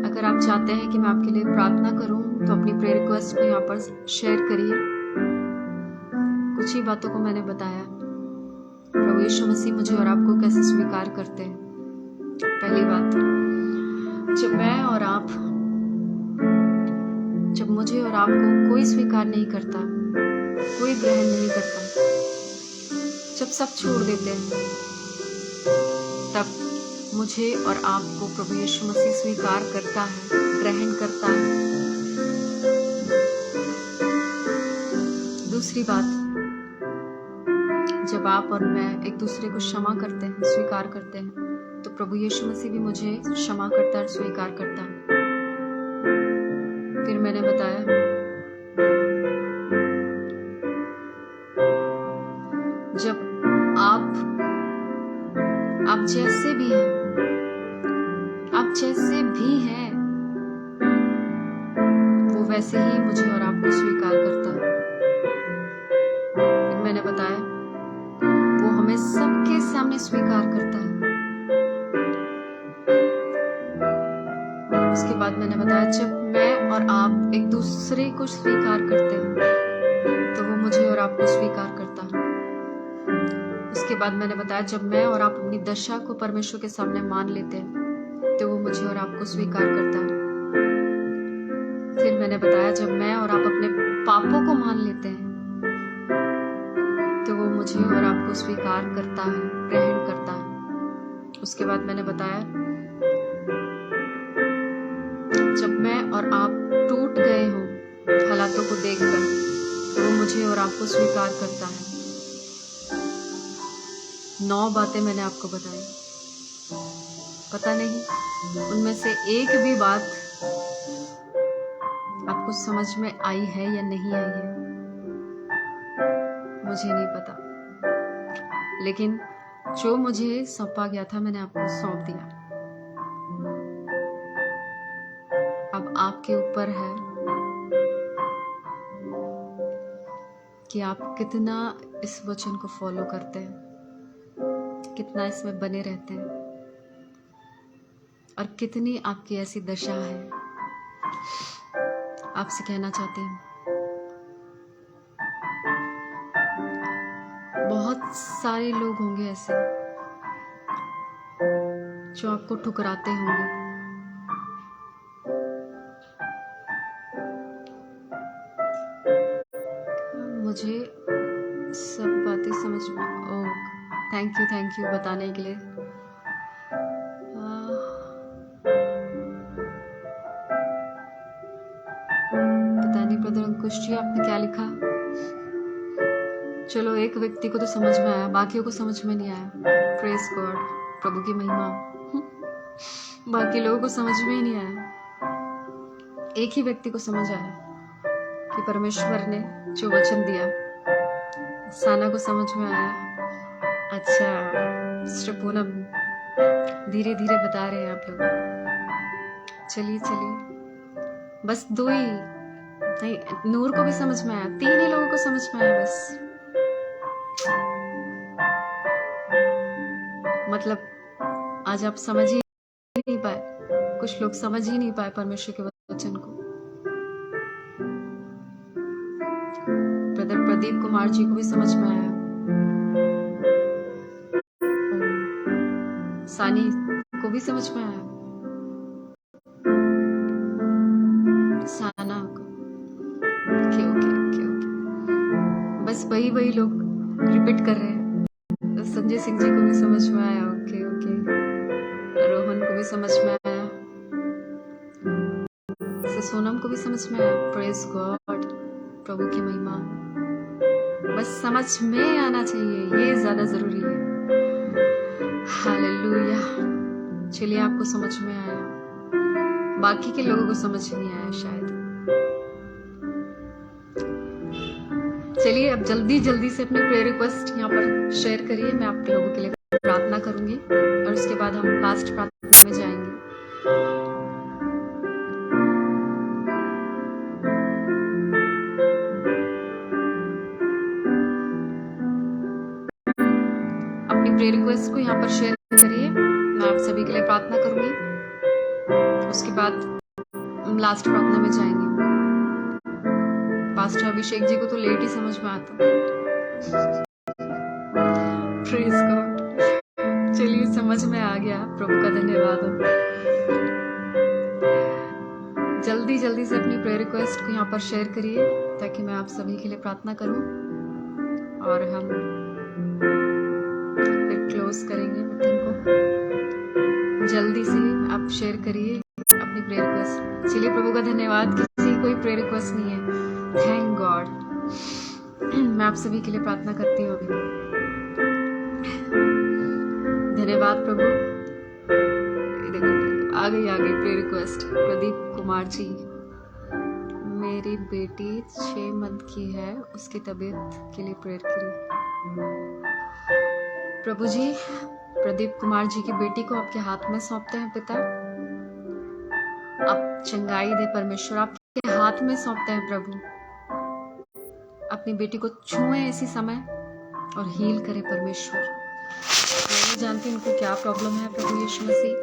अगर आप चाहते हैं कि मैं आपके लिए प्रार्थना करूं तो अपनी प्रेयर रिक्वेस्ट को यहाँ पर शेयर करिए। कुछ ही बातों को मैंने बताया, प्रभु यीशु मसीह मुझे और आपको कैसे स्वीकार करते हैं। पहली बात, जब जब मुझे और आपको कोई स्वीकार नहीं करता, कोई ग्रहण नहीं करता, जब सब छोड़ देते हैं, तब मुझे और आपको प्रभु यीशु मसीह स्वीकार करता है, ग्रहण करता है। दूसरी बात, जब आप और मैं एक दूसरे को क्षमा करते हैं, स्वीकार करते हैं, तो प्रभु यीशु मसीह भी मुझे क्षमा करता है, स्वीकार करता है। फिर मैंने बताया, जब आप जैसे भी हैं, आप जैसे भी हैं, वो वैसे ही मुझे और आपको स्वीकार करता है। फिर मैंने बताया, वो हमें सबके सामने स्वीकार करता है। उसके बाद मैंने बताया, जब मैं और आप एक दूसरे को स्वीकार करते हैं, तो वो मुझे और आपको स्वीकार करता है। उसके बाद मैंने बताया, जब मैं और आप अपनी दशा को परमेश्वर के सामने मान लेते हैं, तो वो मुझे और आपको स्वीकार करता है। फिर मैंने बताया, जब मैं और आप अपने पापों को मान लेते हैं, तो वो मुझे और आपको स्वीकार करता है, ग्रहण करता है। उसके बाद मैंने बताया, जब मैं और आप टूट गए हों हालातों को देखकर, तो वो मुझे और आपको स्वीकार करता है। 9 बातें मैंने आपको बताई। पता नहीं उनमें से एक भी बात आपको समझ में आई है या नहीं आई है, मुझे नहीं पता, लेकिन जो मुझे सौंपा गया था मैंने आपको सौंप दिया। अब आपके ऊपर है कि आप कितना इस वचन को फॉलो करते हैं, कितना इसमें बने रहते हैं, और कितनी आपकी ऐसी दशा है। आपसे कहना चाहती हूँ, बहुत सारे लोग होंगे ऐसे जो आपको ठुकराते होंगे, मुझे सब बातें समझ में। ओह, थैंक यू बताने के लिए। पता नहीं ब्रदर अंकुश जी आपने क्या लिखा। चलो, एक व्यक्ति को तो समझ में आया, बाकियों को समझ में नहीं आया। प्रेज गॉड, प्रभु की महिमा। बाकी लोगों को समझ में ही नहीं आया। एक ही व्यक्ति को समझ आया कि परमेश्वर ने जो वचन दिया। साना को समझ में आया। अच्छा, मिस्टर पूनम धीरे धीरे बता रहे हैं आप लोग। चलिए, बस 2 ही नहीं, नूर को भी समझ में आया। 3 ही लोगों को समझ में आया बस। मतलब आज आप समझ ही नहीं पाए, कुछ लोग समझ ही नहीं पाए परमेश्वर के वचन को। ब्रदर प्रदीप कुमार जी को भी समझ में आया। सानी को भी समझ में आया। साना को ओके। बस वही लोग रिपीट कर रहे हैं। संजय सिंह जी को भी समझ में आया। ओके। रोहन को भी समझ में आया। सोनम को भी समझ में आया। प्रेज गॉड, प्रभु की महिमा। बस समझ में आना चाहिए, ये ज्यादा जरूरी है। हालेलुया। चलिए, आपको समझ में आया, बाकी के लोगों को समझ नहीं आया शायद। चलिए, अब जल्दी से अपने प्रेयर रिक्वेस्ट यहाँ पर शेयर करिए। मैं आप लोगों के लिए प्रार्थना करूंगी और उसके बाद हम लास्ट प्रार्थना में जाएंगे। अपनी प्रेयर रिक्वेस्ट को यहाँ पर शेयर करिए। मैं आप सभी के लिए प्रार्थना करूंगी, उसके बाद हम लास्ट प्रार्थना में जाएंगे। पास्टर अभिषेक जी को तो लेट ही समझ में आता। Praise God. चलिए, समझ में आ गया, प्रभु का धन्यवाद हो। जल्दी जल्दी से अपनी प्रेयर रिक्वेस्ट को यहाँ पर शेयर करिए ताकि मैं आप सभी के लिए प्रार्थना करूं और हम फिर क्लोज करेंगे मीटिंग को। जल्दी से आप शेयर करिए अपनी प्रेयर रिक्वेस्ट। चलिए, प्रभु का धन्यवाद, किसी कोई प्रेयर रिक्वेस्ट नहीं है। Thank God. मैं आप सभी के लिए प्रार्थना करती हूँ अभी। धन्यवाद प्रभु। देखो आ गई प्रेयर रिक्वेस्ट। प्रदीप कुमार जी, मेरी बेटी 6 मंथ की है, उसकी तबीयत के लिए प्रेयर करिए। प्रभु जी, प्रदीप कुमार जी की बेटी को आपके हाथ में सौंपते हैं पिता। आप चंगाई दे परमेश्वर, आपके हाथ में सौंपते हैं प्रभु। अपनी बेटी को छुएं इसी समय और हील करें परमेश्वर। मैं नहीं जानती उनको क्या प्रॉब्लम है प्रभु यीशु मसीह,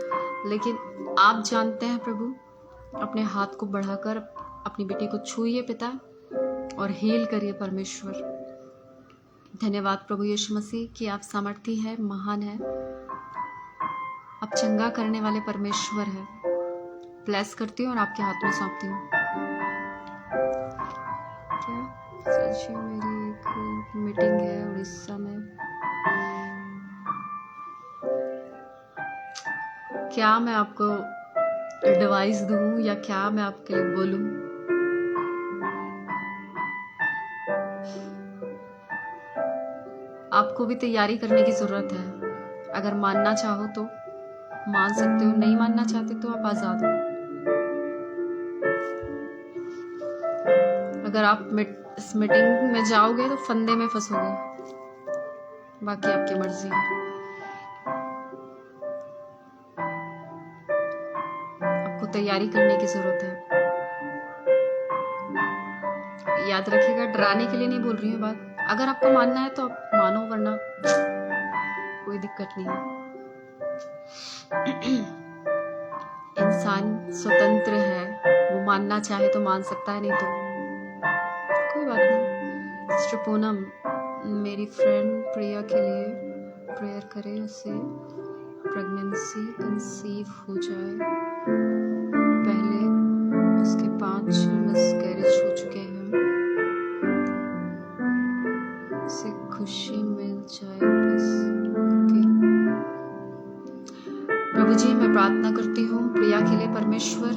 लेकिन आप जानते हैं प्रभु। अपने हाथ को बढ़ाकर अपनी बेटी को छूइए पिता और हील करिए परमेश्वर। धन्यवाद प्रभु यीशु मसीह कि आप सामर्थी है, महान है, आप चंगा करने वाले परमेश्वर है। ब्लेस करती हूँ और आपके हाथ में सौंपती हूँ। क्या सच है, मेरी एक मीटिंग है उड़ीसा में। क्या मैं आपको एडवाइस दूं या क्या मैं आपके लिए बोलूं? आपको भी तैयारी करने की जरूरत है। अगर मानना चाहो तो मान सकते हो, नहीं मानना चाहते तो आप आजाद हो। अगर आप इस मीटिंग में जाओगे तो फंदे में फंसोगे, बाकी आपकी मर्जी है। आपको तैयारी करने की जरूरत है। याद रखिएगा, डराने के लिए नहीं बोल रही हूँ बात। अगर आपको मानना है तो आप मानो, वरना कोई दिक्कत नहीं है। इंसान स्वतंत्र है, वो मानना चाहे तो मान सकता है, नहीं तो कोई बात नहीं। सिस्टर पूनम, मेरी फ्रेंड प्रिया के लिए प्रेयर करे, उसे प्रेगनेंसी कंसीव हो जाए। पहले उसके 5 मिसकैरेज हो चुके हैं, उसे खुशी मिल जाए बस। प्रभु जी, मैं प्रार्थना करती हूँ प्रिया के लिए परमेश्वर।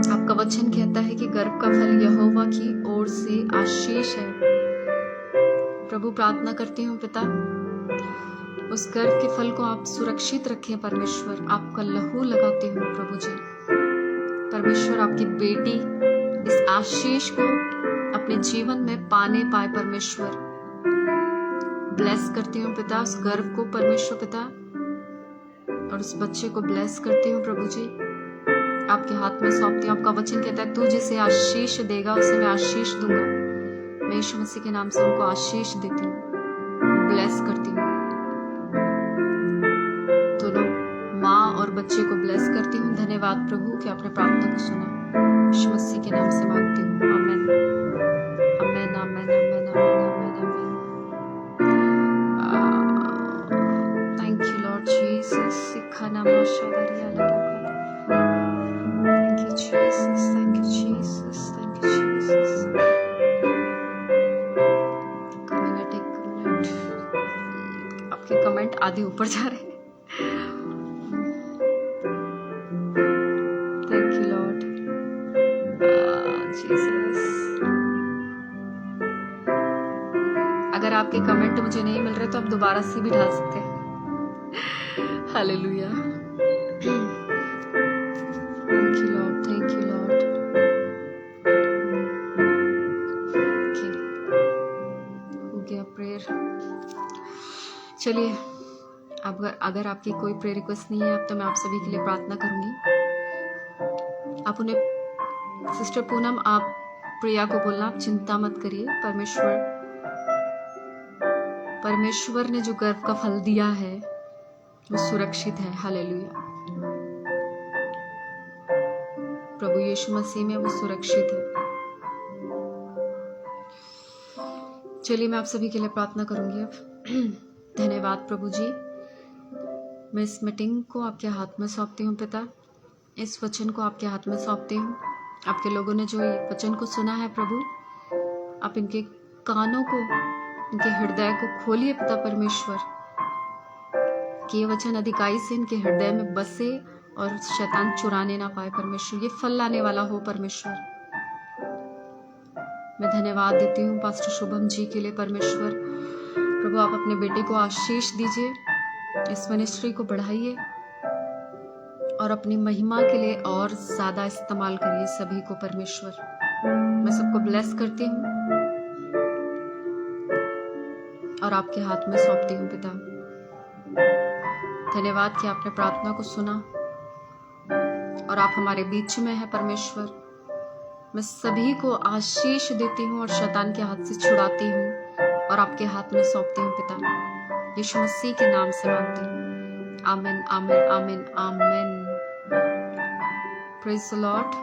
आपका वचन कहता है कि गर्भ का फल यहोवा की ओर से आशीष है। प्रभु, प्रार्थना करती हूँ पिता, उस गर्भ के फल को आप सुरक्षित रखें परमेश्वर। आपका लहू लगाती हूँ प्रभु जी। परमेश्वर, आपकी बेटी इस आशीष को अपने जीवन में पाने पाए परमेश्वर। ब्लेस करती हूँ पिता उस गर्भ को परमेश्वर पिता, और उस बच्चे को ब्लेस करती हूँ प्रभु जी। आपके हाथ में सौंपती हूँ। आपका वचन कहता है, तू जिसे आशीष देगा उसे मैं आशीष दूंगा। मैं यीशु मसीह के नाम से उनको आशीष देती हूँ, ब्लेस करती हूँ। दोनों माँ और बच्चे को ब्लेस करती हूँ। धन्यवाद प्रभु कि आपने प्रार्थना को सुना। यीशु मसीह के नाम से मांगती हूँ, आमीन आमीन आमीन आमीन आमीन आमीन। Thank you Lord Jesus. सिखाना माशादरिया लगा। Thank you Jesus, thank you Jesus, thank you Jesus. आपके कमेंट आधे ऊपर जा रहे हैं। Thank you Lord Jesus. अगर आपके कमेंट मुझे नहीं मिल रहे तो आप दोबारा से भी डाल सकते हैं। Hallelujah. Thank you Lord, thank you Lord. हो गया प्रेयर। चलिए, अगर आपकी कोई प्रेयर रिक्वेस्ट नहीं है अब, तो मैं आप सभी के लिए प्रार्थना करूंगी। आप उन्हें, सिस्टर पूनम, आप प्रिया को बोलना, आप चिंता मत करिए। परमेश्वर ने जो गर्भ का फल दिया है वो सुरक्षित है। हालेलुया। प्रभु यीशु मसीह में वो सुरक्षित है। चलिए, मैं आप सभी के लिए प्रार्थना करूंगी अब। धन्यवाद प्रभु जी। मैं इस मीटिंग को आपके हाथ में सौंपती हूँ पिता। इस वचन को आपके हाथ में सौंपती हूँ। आपके लोगों ने जो ये वचन को सुना है प्रभु, आप इनके कानों को, इनके हृदय को खोलिए पिता परमेश्वर, कि ये वचन अधिकाई से इनके हृदय में बसे और शैतान चुराने ना पाए परमेश्वर, ये फल लाने वाला हो परमेश्वर। मैं धन्यवाद देती हूँ पास्टर शुभम जी के लिए परमेश्वर। प्रभु आप अपने बेटे को आशीष दीजिए, इस मिनिस्ट्री को बढ़ाइए और अपनी महिमा के लिए और ज्यादा इस्तेमाल करिए सभी को परमेश्वर। मैं सबको ब्लेस करती हूँ और आपके हाथ में सौंपती हूँ पिता। धन्यवाद कि आपने प्रार्थना को सुना और आप हमारे बीच में हैं परमेश्वर। मैं सभी को आशीष देती हूँ और शैतान के हाथ से छुड़ाती हूँ और आपके हाथ में सौंपती हूँ पिता। यीशु मसीह के नाम से मांगती हूँ, आमीन आमीन आमीन आमीन। Praise the Lord.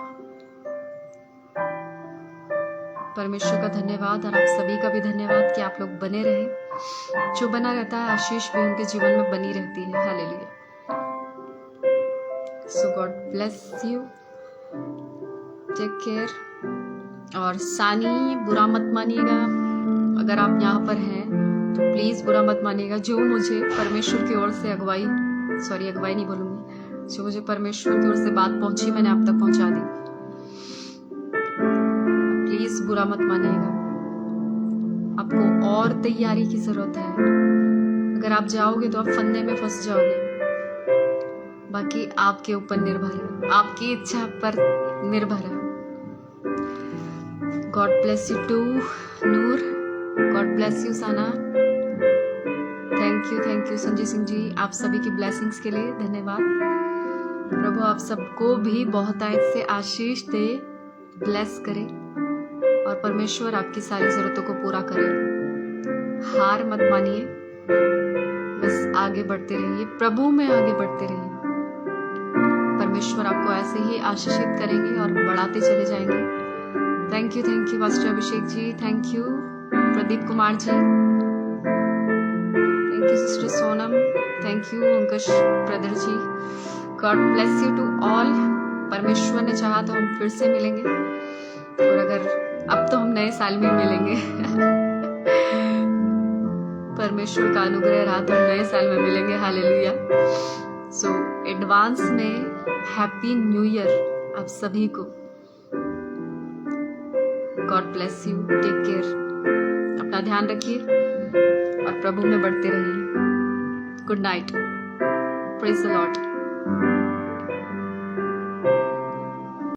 परमेश्वर का धन्यवाद और आप सभी का भी धन्यवाद कि आप लोग बने रहे। जो बना रहता है आशीष भी उनके जीवन में बनी रहती है। Hallelujah. So God bless you, take care. और सानी बुरा मत मानिएगा, अगर आप यहाँ पर हैं तो प्लीज बुरा मत मानिएगा। जो मुझे परमेश्वर की ओर से अगुवाई नहीं बोलूंगी, जो मुझे परमेश्वर की ओर से बात पहुंची मैंने आप तक पहुंचा दी। प्लीज बुरा मत मानिएगा। आपको और तैयारी की जरूरत है। अगर आप जाओगे तो आप फंदे में फंस जाओगे। बाकी आपके ऊपर निर्भर है, आपकी इच्छा पर निर्भर है। God bless you too Noor, God bless you Sana. Thank you Sanjay Singh ji, आप सभी की ब्लेसिंग्स के लिए धन्यवाद। प्रभु आप सबको भी बहुतायत से आशीष दे, ब्लेस करे और परमेश्वर आपकी सारी जरूरतों को पूरा करे। हार मत मानिए, बस आगे बढ़ते रहिए, प्रभु में आगे बढ़ते रहिए। परमेश्वर आपको ऐसे ही आशीषित करेंगे और बढ़ाते चले जाएंगे। Thank you pastor Abhishek ji, thank you Pradeep Kumar ji, thank you sister Sonam, thank you Ankush brother ji. God bless you to all. परमेश्वर ने चाहा तो हम फिर से मिलेंगे, और अगर अब तो हम नए साल में मिलेंगे। परमेश्वर का अनुग्रह रहा तो हम नए साल में मिलेंगे। हालेलुया। सो एडवांस में हैप्पी न्यू ईयर आप सभी को। God bless you, take care, अपना ध्यान रखिए और प्रभु में बढ़ते रहिए। Good night, praise the Lord.